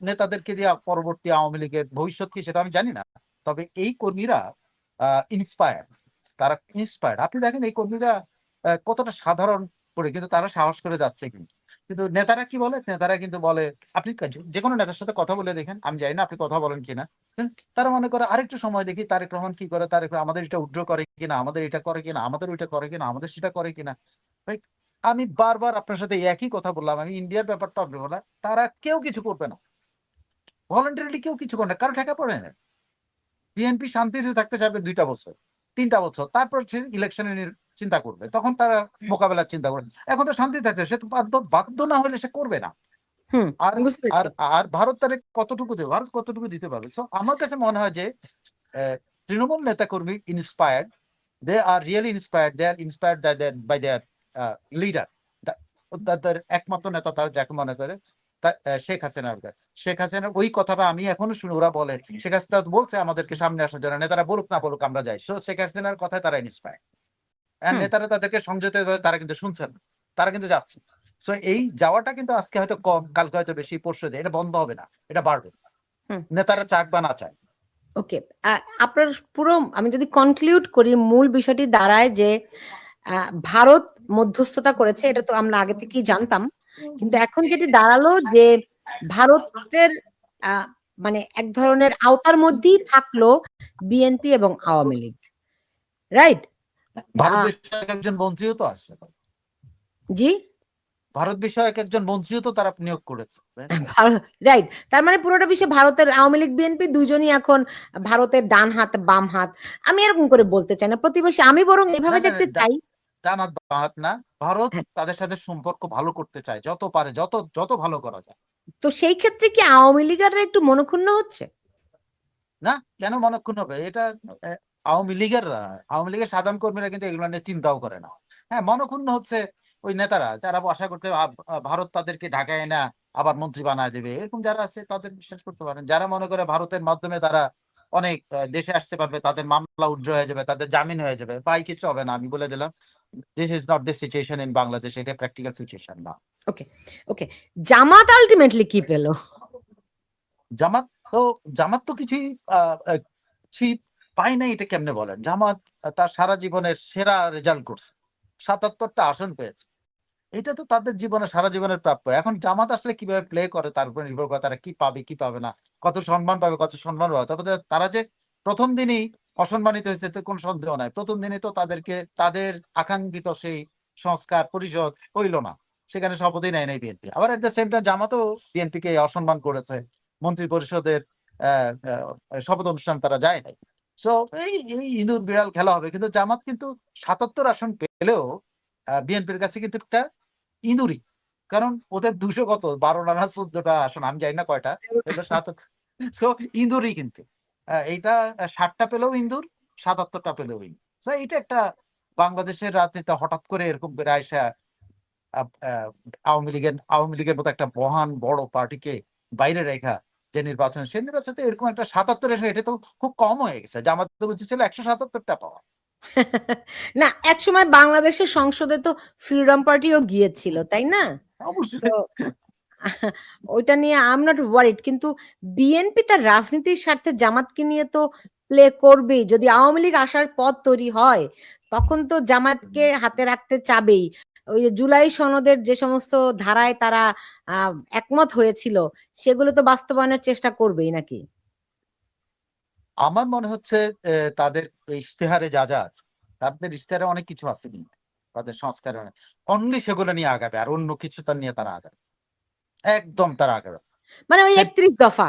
নেতাদেরকে দিয়ে পরবর্তী আওয়ামী লীগের ভবিষ্যৎ কি সেটা আমি জানি না। তবে এই কর্মীরা ইন্সপায়ার্ড, তারা ইন্সপায়ার্ড। আপনি দেখেন এই কর্মীরা কতটা সাধারণ করে, কিন্তু তারা সাহস করে যাচ্ছে। কিন্তু কিন্তু নেতারা কি বলে? নেতারা কিন্তু বলে, আপনি যে কোনো নেতার সাথে কথা বলে দেখেন, আমি জানি না আপনি কথা বলেন কিনা, তারা মনে করে আরেকটু সময় দেখি তারেক রহমান কি করে, আমাদের এটা উইথড্র করে কিনা, আমাদের এটা করে কিনা, আমাদের ওইটা করে কিনা, আমাদের সেটা করে কিনা। ভাই, আমি বারবার আপনার সাথে একই কথা বললাম। আমি ইন্ডিয়ার ব্যাপারটা আপনি বললাম, তারা কেউ কিছু করবে না, ভলেন্টারিলি কেউ কিছু করে না, কারো ঠেকা পড়ে না। বিএনপি শান্তিতে থাকতে চাইবে 2টা বছর 3টা বছর, তারপর সে ইলেকশনের চিন্তা করবে, তখন তারা মোকাবেলার চিন্তা করবে। এখন তো শান্তি থাকতে, সে তো বাধ্য না হলে সে করবে না। হুম, আর বুঝতে আর পেরেছি। আর ভারত তারে কতটুকু দেবে, ভারত কতটুকু দিতে পারবে? তো আমার কাছে মনে হয় যে তৃণমূল নেতাকর্মী inspired, they are really inspired, they are inspired by their leader. তাদের একমাত্র নেতা তারা যাকে মনে করে শেখ হাসিনার কাছে। শেখ হাসিনার ওই কথাটা আমি এখনো শুনি, ওরা বলে শেখ হাসিনা বলছে আমাদেরকে সামনে আসার জন্য, নেতারা বলুক না বলুক আমরা যাই। সো শেখ হাসিনার কথায় তারা ইন্সপায়ার্ড, হুম, নেতারা তাদেরকে সংযত হয়ে তারা কিন্তু শুনছেন না, তারা কিন্তু যাচ্ছে। সো এই যাওয়াটা কিন্তু আজকে হয়তো কম, কালকে হয়তো বেশি, পরশু দেয়, এটা বন্ধ হবে না, এটা বাড়বে, হুম। নেতারা চাক বা না চায়। ওকে, আপনার পুরো, আমি যদি কনক্লুড করি, মূল বিষয়টি দাঁড়ায় যে ভারত মধ্যস্থতা করেছে, এটা তো আমরা আগে থেকেই জানতাম। কিন্তু এখন যেটি দাঁড়ালো যে ভারতের আহ, মানে এক ধরনের আওতার মধ্যেই থাকলো বিএনপি এবং আওয়ামী লীগ, রাইট? ভারত বিষয়ক একজন মন্ত্রীও তো আছে, জি, ভারত বিষয়ক একজন মন্ত্রীও তো তারা নিয়োগ করেছে। রাইট। তার মানে পুরোটা বিষয় ভারতের আওয়ামী লীগ বিএনপি দুইজনই এখন ভারতের ডান হাত বাম হাত। আমি এরকম করে বলতে চাই না, প্রতিবেশী, আমি বরং না এভাবে না দেখতে চাই। ডান হাত বাম হাত না, ভারত হ্যাঁ, তাদের সাথে সম্পর্ক ভালো করতে চায়, যত পারে, যত যত ভালো করা যায়। তো সেই ক্ষেত্রে কি আওয়ামী লীগাররা একটু মনক্ষুণ্ণ হচ্ছে? না, কেন মনক্ষুণ্ণ হবে? এটা আহ, আওয়ামী লীগের আওয়ামী লীগের সাধারণ কর্মীরা কিন্তু এগুলো নিয়ে চিন্তাও করে না। হ্যাঁ, মনক্ষুণ্ণ হচ্ছে ওই নেতারা, যারা আশা করতে ভারত তাদেরকে ঢাকায় না আবার মন্ত্রী বানায় দেবে, এরকম যারা আছে তাদের বিশ্বাস করতে পারেন। যারা মনে করে ভারতের মাধ্যমে তারা অনেক দেশে আসতে পারবে, তাদের মামলা উজ্জ্ব হয়ে যাবে, তাদের জামিন হয়ে যাবে, ভাই কিছু হবে না, আমি বলে দিলাম। This is not the situation in Bangladesh, এটা প্র্যাকটিক্যাল সিচুয়েশন না। ওকে, ওকে। জামাত আলটিমেটলি কি পেলো? জামাত তো জামাত তো কিছুই আহ, আহ, কিছুই পায় নাই, এটা কেমনে বলেন? জামাত তার সারা জীবনের সেরা রেজাল্ট করছে, 77টা আসন পেয়েছে। এটা তো তাদের জীবনে সারা জীবনের প্রাপ্য। এখন জামাত আসলে কিভাবে প্লে করে তার উপর নির্ভর করে, তারা কি পাবে কি পাবে না, কত সম্মান পাবে কত সম্মান পাবে। তবে তারা যে প্রথম দিনই অসম্মানিত হয়েছে তো কোনো সন্দেহ নাই। প্রথম দিনে তো তাদেরকে তাদের আকাঙ্ক্ষিত সেই সংস্কার পরিষদ হইল না। সেখানে শপথই নেয় নাই বিএনপি। আবার এট দ্য সেম টাইম জামাতও বিএনপিকে অসম্মান করেছে। মন্ত্রী পরিষদের শপথ অনুষ্ঠান তারা যায় নাই। সো এই ইঁদুর বিড়াল খেলা হবে। কিন্তু জামাত কিন্তু ৭৭ আসন পেলেও বিএনপির কাছে কিন্তু একটা ইঁদুরই। কারণ ওদের ২০০ কত ১২টা না ১৪টা আসন, আমি জানি না কয়টা। কিন্তু ৭ সো ইঁদুরই কিন্তু। এইটা ৬০টা পেলেও ইঁদুর, ৭৭টা পেলেও ইঁদুর। সো এইটা একটা বাংলাদেশের রাজনীতিতে হঠাৎ করে এরকম বেড়ে আইসা আপ আ আওয়ামী লীগের মতো একটা মহান বড় পার্টিকে বাইরে রেখা যে নির্বাচন, সেই নির্বাচনে এরকম একটা ৭৭ এসে এটা তো খুব কম হয়ে গেছে। জামাতের উচিত ছিল ১৭৭ টা পাওয়া। না, একসময় বাংলাদেশের সংসদে তো ফ্রিডম পার্টিও গিয়েছিল, তাই না? তো অবশ্যই। ওইটা নিয়ে আই এম নট ওয়ারিড, কিন্তু বিএনপি তার রাজনীতির স্বার্থে জামাতকে নিয়ে তো প্লে করবেই। যদি আওয়ামী লীগ আসার পথ তৈরি হয় তখন তো জামাতকে হাতে রাখতে চাবেই। ওই যে জুলাই সনদের যে সমস্ত ধারায় তারা একমত হয়েছিল সেগুলো তো বাস্তবায়নের চেষ্টা করবেই নাকি? আমার মনে হচ্ছে তাদের ইশতেহারে যা আছে, তাদের ইশতেহারে অনেক কিছু আছে কিন্তু তাদের সংস্কারে অনলি সেগুলো নিয়ে আগাবে, আর অন্য কিছু তার নিয়ে তারা আগাবে, একদম তারা আগাবে। মানে ওই ৩১ দফা।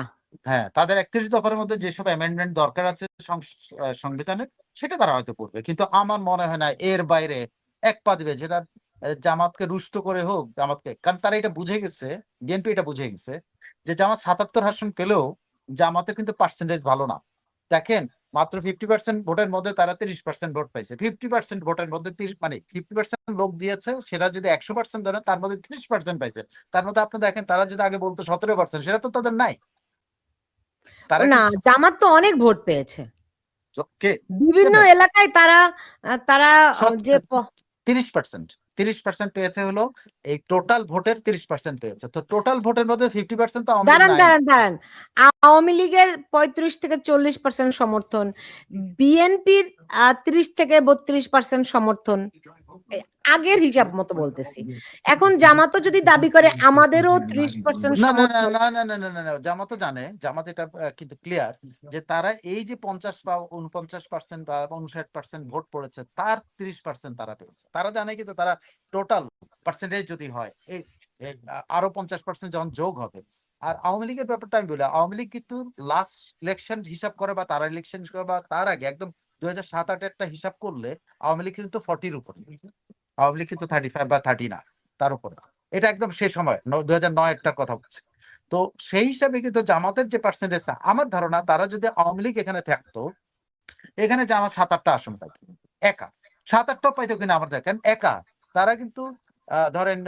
হ্যাঁ, তাদের ৩১ দফার মধ্যে যেসব অ্যামেন্ডমেন্ট দরকার আছে সংবিধানের, সেটা তারা হয়তো করবে। কিন্তু আমার মনে হয় না এর বাইরে এক পা দিবে, যেটা জামাতকে রুষ্ট করে হোক জামাতকে, কারণ তারা এটা বুঝে গেছে, বিএনপি এটা বুঝে গেছে যে জামাত ৭৭ আসন পেলেও জামাতের কিন্তু পার্সেন্টেজ ভালো না। দেখেন, মাত্র 50% ভোটের মধ্যে তারা 30% ভোট পাইছে। 50% ভোটের মধ্যে মানে 50% লোক দিয়েছে, সেটা যদি 100% ধরেন তার মধ্যে 30% পাইছে। তার মধ্যে আপনি দেখেন তারা যদি আগে বলতো 17%, সেটা তো তাদের নাই। তারা না, কিন্তু জামাত তো অনেক ভোট পেয়েছে কে বিভিন্ন কে এলাকায়। তারা তারা সব যে 30% পেয়েছে হলো এই টোটাল ভোটের 30% পেয়েছে। তো টোটাল ভোটের মধ্যে 50% তো আওয়ামী লীগ দাঁড়ান নাই। দাঁড়ান দাঁড়ান, আওয়ামী লীগের ৩৫ থেকে ৪০% সমর্থন, বিএনপির ৩০ থেকে ৩২% সমর্থন। আগের হিসাব মতো বলতেছি। এখন জামাতও যদি দাবি করে আমাদেরও ৩০% না, না, না, সমর্থন। না, না, না, না, না, না, জামাতও জানে, জামাত এটা কিন্তু ক্লিয়ার যে তারা এই যে ৫০ বা ৪৯% বা ৫৯% ভোট পড়েছে, তার ৩০% তারা পেয়েছে। তারা জানে কিন্তু তারা টোটাল পার্সেন্টেজ যদি হয় এই এই আরো ৫০% যখন যোগ হবে। আর আওয়ামী লীগের ব্যাপারটা আমি বলি, আওয়ামী লীগ কিন্তু লাস্ট ইলেকশন হিসাব করে বা তারা ইলেকশন করে বা তার আগে একদম ২০০৭-৮ একটা হিসাব করলে আওয়ামী লীগ কিন্তু 40-র উপরে। আওয়ামী লীগ কিন্তু 35 বা 30 না, তার উপরে। এটা একদম সে সময় ২০০৯ এরটার কথা বলছি। তো সেই হিসাবে কিন্তু জামাতের যে পার্সেন্টেজ, আমার ধারণা তারা যদি আওয়ামী লীগ এখানে থাকতো, এখানে জামাত ৭-৮টা আসন পাইত একা। ৭-৮টাও পাইতো কিনা আমার দেখেন একা। তারা কিন্তু ধরেন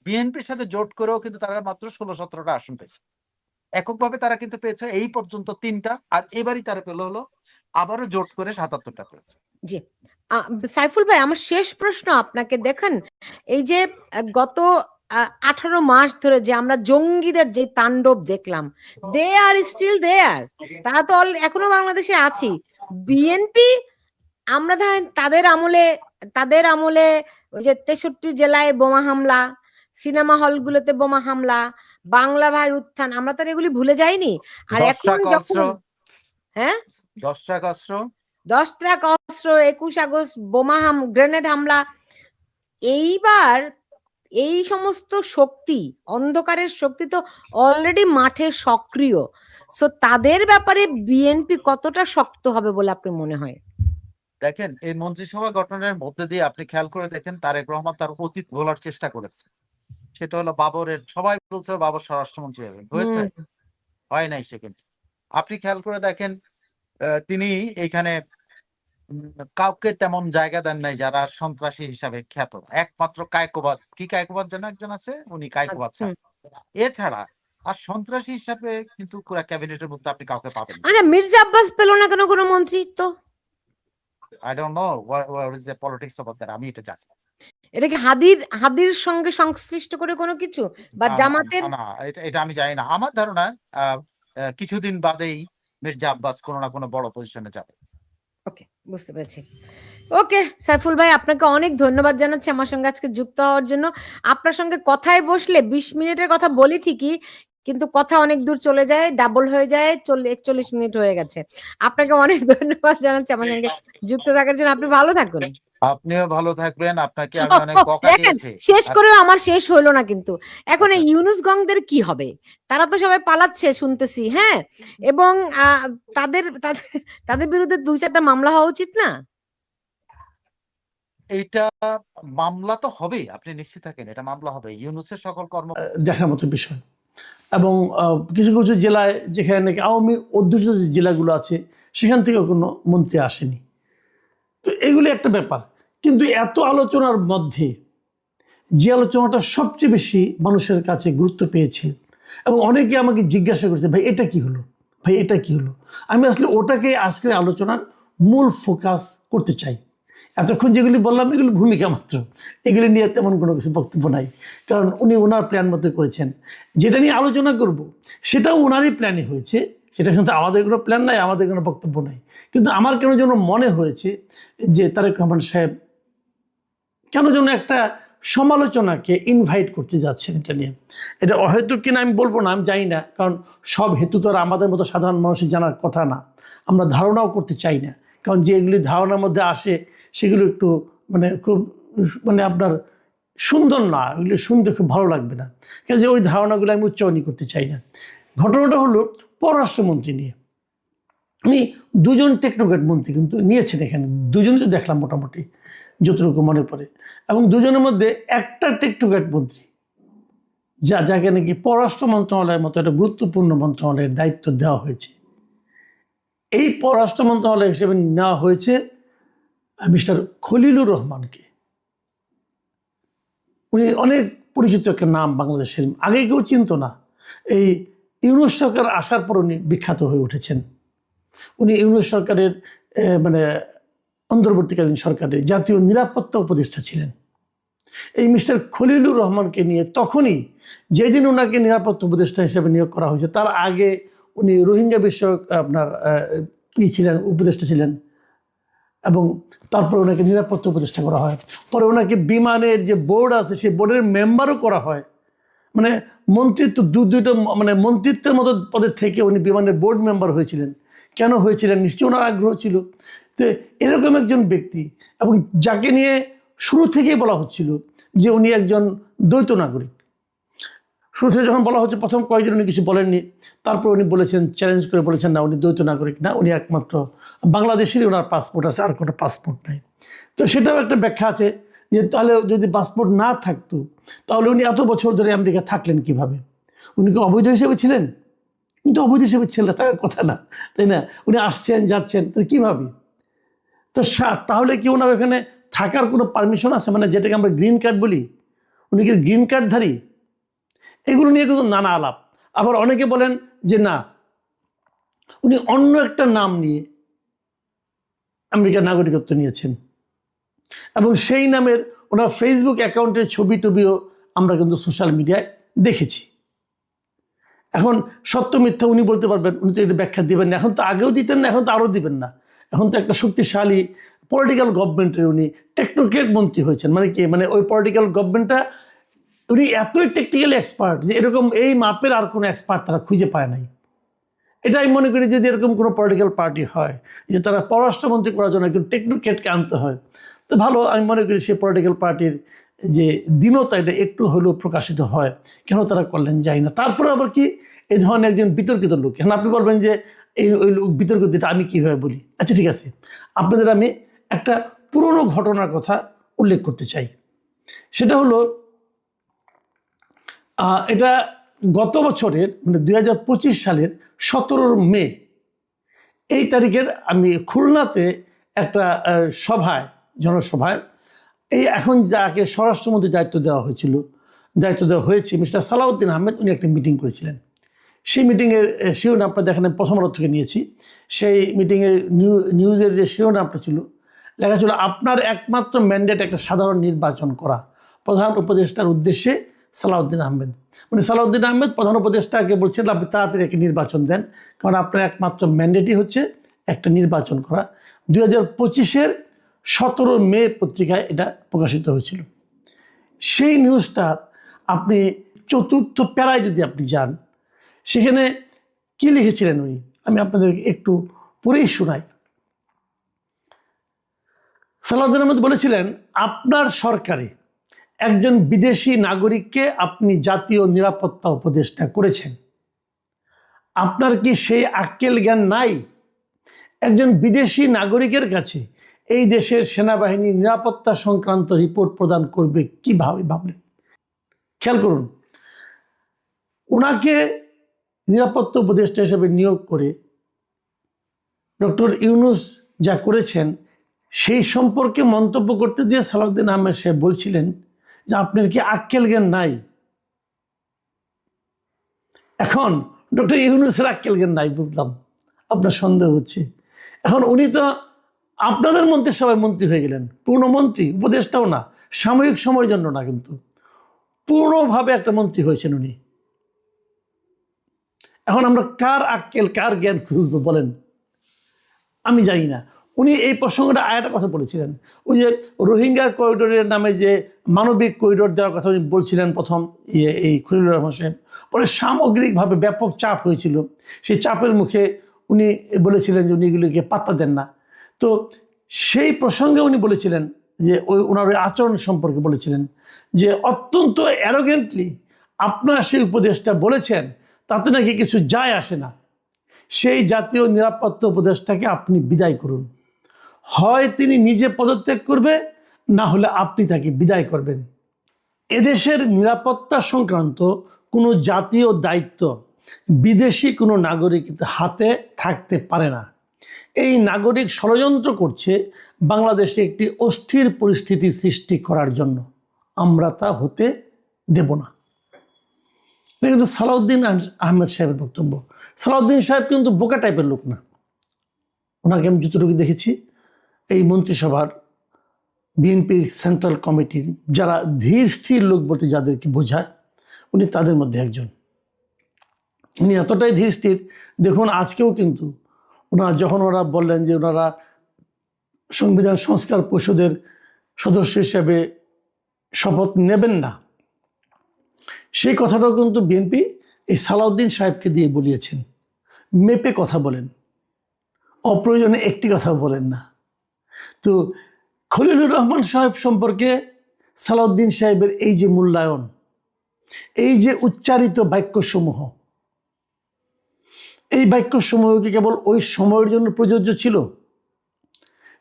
বিএনপির সাথে জোট করেও কিন্তু তারা মাত্র ১৬-১৭টা আসন পেয়েছে। এককভাবে তারা কিন্তু পেয়েছে এই পর্যন্ত ৩টা, আর এবারই তারা পেল হলো আবারও জোট করে ৭৭টা পেয়েছে। জি। সাইফুল ভাই, আমার শেষ প্রশ্ন আপনাকে। দেখেন, এই যে গত ১৮ মাস ধরে যে আমরা জঙ্গিদের যে তাণ্ডব দেখলাম, দে আর স্টিল দেয়ার। তারা তো এখনো বাংলাদেশে আছি। বিএনপি, আমরা ধরেন তাদের আমলে ওই যে ৬৩ জেলায় বোমা হামলা, সিনেমা হলগুলোতে বোমা হামলা, বাংলা ভাইয়ের উত্থান, আমরা তো আর এগুলি ভুলে যাইনি। আর ১০ এখন ট্রাক অস্ত্র, যখন, হ্যাঁ, ১০ ট্রাক অস্ত্র। ১০ ট্রাক অস্ত্র, ২১ আগস্ট বোমা গ্রেনেড হামলা। এইবার এই সমস্ত শক্তি, অন্ধকারের শক্তি তো অলরেডি মাঠে সক্রিয়। সো তাদের ব্যাপারে বিএনপি কতটা শক্ত হবে বলে আপনি মনে হয়? দেখেন, এই মন্ত্রিসভা গঠনের মধ্যে দিয়ে আপনি খেয়াল করে দেখেন, তারেক রহমান তার অতীত ভোলার চেষ্টা করেছে। সেটা হলো বাবরের, সবাই বলছে বাবর স্বরাষ্ট্রমন্ত্রী হবে, হয়েছে? হুম। হয় নাই সে কিন্তু। আপনি খেয়াল করে দেখেন, তিনি এইখানে কাউকে তেমন জায়গা দেন নাই যারা সন্ত্রাসী হিসাবে খ্যাত। একমাত্র কায়কোবাদ, কি কায়কোবাদ যেন একজন আছে, উনি কায়কোবাদ হুম। ছাড়া। এছাড়া আর সন্ত্রাসী হিসাবে কিন্তু পুরা ক্যাবিনেটের মধ্যে আপনি কাউকে পাবেন না। আচ্ছা, মির্জা আব্বাস পেল না কেন কোনো মন্ত্রিত্ব? I don't know what is the politics of that, আমি এটা জানি না। এটা কি হাদির সঙ্গে সংশ্লিষ্ট করে কোনো কিছু, বা না, না, জামাতের? না, না, এটা আমি জানি না। আমার ধারণা আহ, কিছুদিন বাদেই মির্জা আব্বাস কোনো না কোনো বড় পজিশনে যাবে। ওকে, বুঝতে পেরেছি। ওকে সাইফুল ভাই, আপনাকে অনেক ধন্যবাদ জানাচ্ছি আমার সঙ্গে আজকে যুক্ত হওয়ার জন্য। আপনার সঙ্গে কথায় বসলে ২০ মিনিটের কথা বলি ঠিকই, কিন্তু কথা অনেক দূর চলে যায়, ডাবল হয়ে যায়, 41 মিনিট হয়ে গেছে। আপনাকে অনেক ধন্যবাদ জানাচ্ছি আমার সঙ্গে যুক্ত থাকার জন্য। আপনি ভালো থাকুন। আপনিও ভালো থাকবেন। আপনাকে আমি অনেক বকা দেখেন দিয়েছি। শেষ আর করেও আমার শেষ হইল না কিন্তু। এখন এই আচ্ছা, ইউনুস গংদের কি হবে? তারা তো সবাই পালাচ্ছে শুনতেছি, হ্যাঁ? এবং তাদের তাদের তাদের বিরুদ্ধে ২-৪ টা মামলা হওয়া উচিত না? এইটা মামলা তো হবেই। আপনি নিশ্চিত থাকেন এটা মামলা হবে। ইউনূসের সকল কর্ম দেখার মতো বিষয়। এবং কিছু কিছু জেলায় যেখানে নাকি আওয়ামী অধ্যুষিত যে জেলাগুলো আছে সেখান থেকে কোনো মন্ত্রী আসেনি। তো এগুলি একটা ব্যাপার। কিন্তু এত আলোচনার মধ্যে যে আলোচনাটা সবচেয়ে বেশি মানুষের কাছে গুরুত্ব পেয়েছে এবং অনেকে আমাকে জিজ্ঞাসা করছে, ভাই এটা কি হলো, ভাই এটা কি হলো। আমি আসলে ওটাকে আজকের আলোচনার মূল ফোকাস করতে চাই। এতক্ষণ যেগুলি বললাম এগুলি ভূমিকা মাত্র, এগুলি নিয়ে তেমন কোনো কিছু বক্তব্য নাই। কারণ উনি ওনার প্ল্যান মতো করেছেন। যেটা নিয়ে আলোচনা করব সেটাও ওনারই প্ল্যানই হয়েছে, সেটা কিন্তু আমাদের কোনো প্ল্যান নাই, আমাদের কোনো বক্তব্য নাই। কিন্তু আমার কেন যেন মনে হয়েছে যে তারেক রহমান সাহেব কেন যেন একটা সমালোচনাকে ইনভাইট করতে যাচ্ছেন এটা নিয়ে। এটা অহেতুক কিনা আমি বলবো না, আমি জানি না, কারণ সব হেতু তো আর আমাদের মতো সাধারণ মানুষের জানার কথা না। আমরা ধারণাও করতে চাই না, কারণ যে এগুলি ধারণার মধ্যে আসে সেগুলো একটু খুব আপনার সুন্দর না, এগুলো শুনতে খুব ভালো লাগবে না, কাজে ওই ধারণাগুলো আমি উচ্চারণই করতে চাই না। ঘটনাটা হলো পররাষ্ট্রমন্ত্রী নিয়ে। উনি দুজন টেকনোক্র্যাট মন্ত্রী কিন্তু নিয়েছেন এখানে, দুজনই তো দেখলাম মোটামুটি যতটুকু মনে পড়ে। এবং দুজনের মধ্যে একটা টেকনোক্র্যাট মন্ত্রী যাকে নাকি পররাষ্ট্র মন্ত্রণালয়ের মতো একটা গুরুত্বপূর্ণ মন্ত্রণালয়ের দায়িত্ব দেওয়া হয়েছে। এই পররাষ্ট্র মন্ত্রণালয় হিসেবে নেওয়া হয়েছে মিস্টার খলিলুর রহমানকে। উনি অনেক পরিচিত একটা নাম বাংলাদেশের, আগে কেউ চিনত না। এই ইউনূস সরকার আসার পর উনি বিখ্যাত হয়ে উঠেছেন। উনি ইউনূস সরকারের অন্তর্বর্তীকালীন সরকারের জাতীয় নিরাপত্তা উপদেষ্টা ছিলেন। এই মিস্টার খলিলুর রহমানকে নিয়ে তখনই, যেদিন ওনাকে নিরাপত্তা উপদেষ্টা হিসেবে নিয়োগ করা হয়েছে, তার আগে উনি রোহিঙ্গা বিষয়ক ছিলেন, উপদেষ্টা ছিলেন, এবং তারপর ওনাকে নিরাপত্তা উপদেষ্টা করা হয়। পরে ওনাকে বিমানের যে বোর্ড আছে সেই বোর্ডের মেম্বারও করা হয়। মন্ত্রিত্ব দুইটা মন্ত্রিত্বের মতো পদের থেকে উনি বিমানের বোর্ড মেম্বার হয়েছিলেন। কেন হয়েছিলেন? নিশ্চয়ই ওনার আগ্রহ ছিল। তো এরকম একজন ব্যক্তি, এবং যাকে নিয়ে শুরু থেকেই বলা হচ্ছিল যে উনি একজন দ্বৈত নাগরিক। শুরু থেকে যখন বলা হচ্ছে, প্রথম কয়েকজন উনি কিছু বলেননি, তারপর উনি বলেছেন, চ্যালেঞ্জ করে বলেছেন, না উনি দ্বৈত নাগরিক না, উনি একমাত্র বাংলাদেশেরই ওনার পাসপোর্ট আছে, আর কোনো পাসপোর্ট নাই। তো সেটাও একটা ব্যাখ্যা আছে যে তাহলে যদি পাসপোর্ট না থাকতো তাহলে উনি এত বছর ধরে আমেরিকা থাকলেন কিভাবে? উনি কি অবৈধ হিসেবে ছিলেন? কিন্তু অবৈধ হিসেবে ছিলেন, থাকার কথা না, তাই না? উনি আসছেন যাচ্ছেন, তাহলে কীভাবে? তো তাহলে কি ওনার ওখানে থাকার কোনো পারমিশন আছে? যেটাকে আমরা গ্রিন কার্ড বলি, উনি কি গ্রিন কার্ডধারী? এগুলো নিয়ে কিন্তু নানা আলাপ। আবার অনেকে বলেন যে না, উনি অন্য একটা নাম নিয়ে আমেরিকার নাগরিকত্ব নিয়েছেন, এবং সেই নামের ওনার ফেসবুক অ্যাকাউন্টের ছবি টবিও আমরা কিন্তু সোশ্যাল মিডিয়ায় দেখেছি। এখন সত্য মিথ্যা উনি বলতে পারবেন, উনি তো এটা ব্যাখ্যা দিবেন না। এখন তো আগেও দিতেন না, এখন তো আরও দিবেন না। এখন তো একটা শক্তিশালী পলিটিক্যাল গভর্নমেন্টের উনি টেকনোক্রেট মন্ত্রী হয়েছেন। ওই পলিটিক্যাল গভর্নমেন্টটা উনি এতই টেকনিক্যালি এক্সপার্ট যে এরকম এই মাপের আর কোনো এক্সপার্ট তারা খুঁজে পায় নাই। এটা আমি মনে করি যদি এরকম কোনো পলিটিক্যাল পার্টি হয় যে তারা পররাষ্ট্রমন্ত্রী করার জন্য একজন টেকনোক্রেটকে আনতে হয়, তো ভালো। আমি মনে করি সেই পলিটিক্যাল পার্টির যে দীনতা এটা একটু হলেও প্রকাশিত হয়। কেন তারা করলেন যাই না। তারপরে আবার কি এই ধরনের একজন বিতর্কিত লোক, এখন আপনি বলবেন যে ওই লোক বিতর্কিত, এটা আমি কীভাবে বলি? আচ্ছা ঠিক আছে, আপনাদের আমি একটা পুরনো ঘটনার কথা উল্লেখ করতে চাই। সেটা হলো এটা গত বছরের 2025 সালের 17 মে এই তারিখের আমি খুলনাতে একটা জনসভায় এখন যাকে স্বরাষ্ট্রমন্ত্রী দায়িত্ব দেওয়া হয়েছে মিস্টার সালাউদ্দিন আহমেদ, উনি একটা মিটিং করেছিলেন। সেই মিটিংয়ের শিরোনামটা দেখেন, আমি প্রথম আলো থেকে নিয়েছি। সেই মিটিংয়ের নিউজের যে শিরোনামটা ছিল, লেখা ছিল আপনার একমাত্র ম্যান্ডেট একটা সাধারণ নির্বাচন করা, প্রধান উপদেষ্টার উদ্দেশ্যে সালাউদ্দিন আহমেদ। সালাউদ্দিন আহমেদ প্রধান উপদেষ্টাকে বলছিলেন আপনি তাড়াতাড়ি একটা নির্বাচন দেন, কারণ আপনার একমাত্র ম্যান্ডেটই হচ্ছে একটা নির্বাচন করা। 2025-এর 17 মে পত্রিকায় এটা প্রকাশিত হয়েছিল। সেই নিউজটা আপনি চতুর্থ প্যারায় যদি আপনি যান, সেখানে কি লিখেছিলেন উনি, আমি আপনাদেরকে একটু পড়েই শোনাই। সালাউদ্দিন আহমেদ বলেছিলেন, আপনার সরকারে একজন বিদেশি নাগরিককে আপনি জাতীয় নিরাপত্তা উপদেষ্টা করেছেন। আপনার কি সেই আক্কেল জ্ঞান নাই? একজন বিদেশি নাগরিকের কাছে এই দেশের সেনাবাহিনী নিরাপত্তা সংক্রান্ত রিপোর্ট প্রদান করবে কিভাবে ভাবলেন? খেয়াল করুন, ওনাকে নিরাপত্তা উপদেষ্টা হিসেবে নিয়োগ করে ডক্টর ইউনূস যা করেছেন সেই সম্পর্কে মন্তব্য করতে দিয়ে সালাউদ্দিন আহমেদ সাহেব বলছিলেন যে আপনার কি আক্কেল জ্ঞান নাই? এখন ডক্টর ইউনূসের আক্কেল জ্ঞান নাই বুঝলাম, আপনার সন্দেহ হচ্ছে। এখন উনি তো আপনাদের মন্ত্রিসভায় মন্ত্রী হয়ে গেলেন, পূর্ণমন্ত্রী, উপদেষ্টাও না, সাময়িক সময়ের জন্য না, কিন্তু পূর্ণভাবে একটা মন্ত্রী হয়েছেন উনি। এখন আমরা কার আক্কেল কার জ্ঞান খুঁজবো বলেন? আমি জানি না। উনি এই প্রসঙ্গটা আরেকটা কথা বলেছিলেন, ওই যে রোহিঙ্গা করিডোরের নামে যে মানবিক করিডোর দেওয়ার কথা উনি বলছিলেন প্রথম এই খলিলুর রহমান সাহেব, পরে সামগ্রিকভাবে ব্যাপক চাপ হয়েছিল, সেই চাপের মুখে উনি বলেছিলেন যে উনি এগুলিকে পাত্তা দেন না। তো সেই প্রসঙ্গে উনি বলেছিলেন যে ওনার ওই আচরণ সম্পর্কে বলেছিলেন যে অত্যন্ত অ্যারোগেন্টলি আপনার সেই উপদেশটা বলেছেন, তাতে নাকি কিছু যায় আসে না। সেই জাতীয় নিরাপত্তা উপদেষ্টাকে আপনি বিদায় করুন, হয় তিনি নিজে পদত্যাগ করবে, না হলে আপনি তাকে বিদায় করবেন। এদেশের নিরাপত্তা সংক্রান্ত কোনো জাতীয় দায়িত্ব বিদেশি কোনো নাগরিকের হাতে থাকতে পারে না। এই নাগরিক ষড়যন্ত্র করছে বাংলাদেশে একটি অস্থির পরিস্থিতি সৃষ্টি করার জন্য, আমরা তা হতে দেব না। এটা কিন্তু সালাউদ্দিন আহমেদ সাহেবের বক্তব্য। সালাউদ্দিন সাহেব কিন্তু বোকা টাইপের লোক না, ওনাকে আমি যতটুকু দেখেছি এই মন্ত্রিসভার বিএনপির সেন্ট্রাল কমিটির যারা ধীর স্থির লোক বলতে যাদেরকে বোঝায়, উনি তাদের মধ্যে একজন। উনি এতটাই ধীর স্থির, দেখুন আজকেও কিন্তু যখন ওরা বললেন যে ওনারা সংবিধান সংস্কার পরিষদের সদস্য হিসেবে শপথ নেবেন না, সেই কথাটাও কিন্তু বিএনপি এই সালাউদ্দিন সাহেবকে দিয়ে বলিয়েছেন। মেপে কথা বলেন, অপ্রয়োজনে একটি কথা বলেন না। তো খলিলুর রহমান সাহেব সম্পর্কে সালাউদ্দিন সাহেবের এই যে মূল্যায়ন, এই যে উচ্চারিত বাক্যসমূহ, এই বাক্যসমূহ কি কেবল ওই সময়ের জন্য প্রযোজ্য ছিল?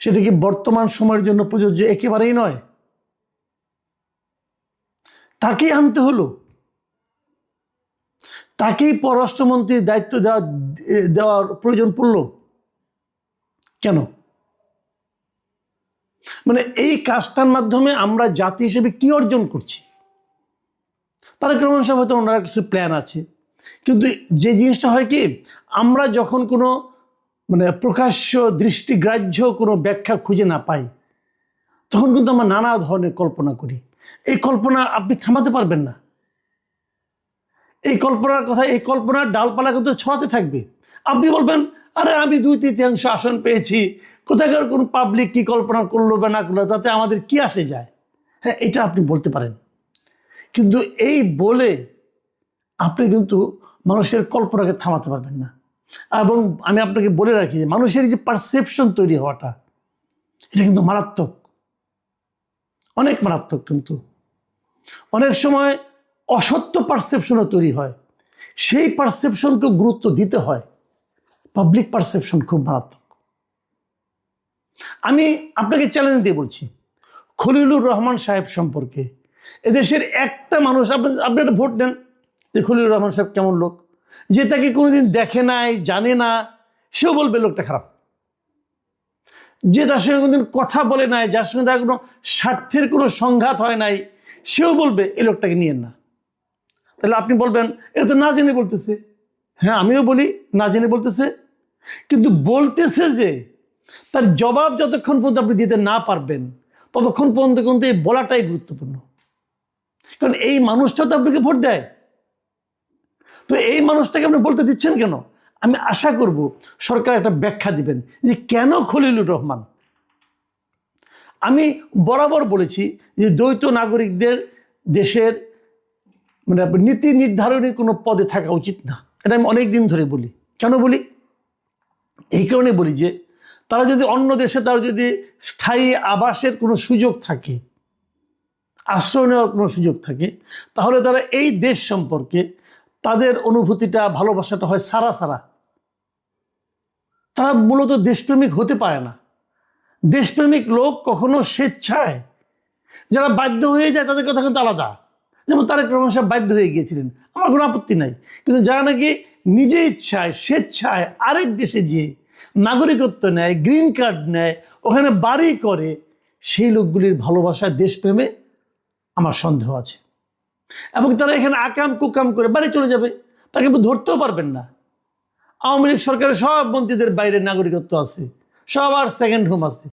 সেটা কি বর্তমান সময়ের জন্য প্রযোজ্য? একেবারেই নয়। তাকেই আনতে হলো, তাকেই পররাষ্ট্রমন্ত্রীর দায়িত্ব দেওয়ার প্রয়োজন পড়ল কেন? মানে এই কাজটার মাধ্যমে আমরা জাতি হিসেবে কি অর্জন করছি? তারেক রহমান সাহেব হয়তো ওনারা কিছু প্ল্যান আছে, কিন্তু যে জিনিসটা হয় কি, আমরা যখন কোনো প্রকাশ্য দৃষ্টিগ্রাহ্য কোনো ব্যাখ্যা খুঁজে না পাই, তখন কিন্তু আমরা নানা ধরনের কল্পনা করি। এই কল্পনা আপনি থামাতে পারবেন না। এই কল্পনার কথা, এই কল্পনার ডালপালা কিন্তু ছড়াতে থাকবে। আপনি বলবেন, আরে আমি 2/3 আসন পেয়েছি, কোথাকার কোন পাবলিক কি কল্পনা করলো বা না করলো তাতে আমাদের কি আসে যায়? হ্যাঁ, এটা আপনি বলতে পারেন, কিন্তু এই বলে আপনি কিন্তু মানুষের কল্পনাকে থামাতে পারবেন না। এবং আমি আপনাকে বলে রাখি যে মানুষের যে পারসেপশন তৈরি হওয়াটা, এটা কিন্তু মারাত্মক, অনেক মারাত্মক। কিন্তু অনেক সময় অসত্য পারসেপশনও তৈরি হয়, সেই পারসেপশনকে গুরুত্ব দিতে হয়। পাবলিক পারসেপশন খুব মারাত্মক। আমি আপনাকে চ্যালেঞ্জ দিয়ে বলছি, খলিলুর রহমান সাহেব সম্পর্কে এদেশের একটা মানুষ, আপনি একটা ভোট দেন যে খলিলুর রহমান সাহেব কেমন লোক, যে তাকে কোনোদিন দেখে নাই, জানে না, সেও বলবে লোকটা খারাপ। যে তার সঙ্গে কোনোদিন কথা বলে নাই, যার সঙ্গে তার কোনো স্বার্থের কোনো সংঘাত হয় নাই, সেও বলবে এই লোকটাকে নিয়েন না। তাহলে আপনি বলবেন এটা তো না জেনে বলতেছে। হ্যাঁ, আমিও বলি না জেনে বলতেছে, কিন্তু বলতেছে যে তার জবাব যতক্ষণ পর্যন্ত আপনি দিতে না পারবেন, ততক্ষণ পর্যন্ত কিন্তু এই বলাটাই গুরুত্বপূর্ণ। কারণ এই মানুষটা তো আপনাকে ভোট দেয়, তো এই মানুষটাকে আপনি বলতে দিচ্ছেন কেন? আমি আশা করব সরকার একটা ব্যাখ্যা দিবেন যে কেন খলিলুর রহমান। আমি বরাবর বলেছি যে দ্বৈত নাগরিকদের দেশের নীতি নির্ধারণী কোনো পদে থাকা উচিত না, এটা আমি অনেক দিন ধরে বলি। কেন বলি? এই কারণে বলি যে তারা যদি অন্য দেশে তার যদি স্থায়ী আবাসের কোনো সুযোগ থাকে, আশ্রয় নেওয়ার কোনো সুযোগ থাকে, তাহলে তারা এই দেশ সম্পর্কে তাদের অনুভূতিটা, ভালোবাসাটা হয় সারা সারা। তারা মূলত দেশপ্রেমিক হতে পারে না। দেশপ্রেমিক লোক কখনো স্বেচ্ছায়, যারা বাধ্য হয়ে যায় তাদের কথা কিন্তু আলাদা। যেমন তারেক রহমান সাহেব বাধ্য হয়ে গিয়েছিলেন, আমার কোনো আপত্তি নাই। কিন্তু যারা নাকি নিজে ইচ্ছায়, স্বেচ্ছায় আরেক দেশে গিয়ে নাগরিকত্ব নেয়, গ্রিন কার্ড নেয়, ওখানে বাড়ি করে, সেই লোকগুলির ভালোবাসায়, দেশপ্রেমে আমার সন্দেহ আছে। এবং তারা এখানে আকাম কুকাম করে বাড়ি চলে যাবে, তাকে ধরতেও পারবেন না। আওয়ামী লীগ সরকারের সব মন্ত্রীদের বাইরে নাগরিকত্ব আছে, সবার সেকেন্ড হোম আছে।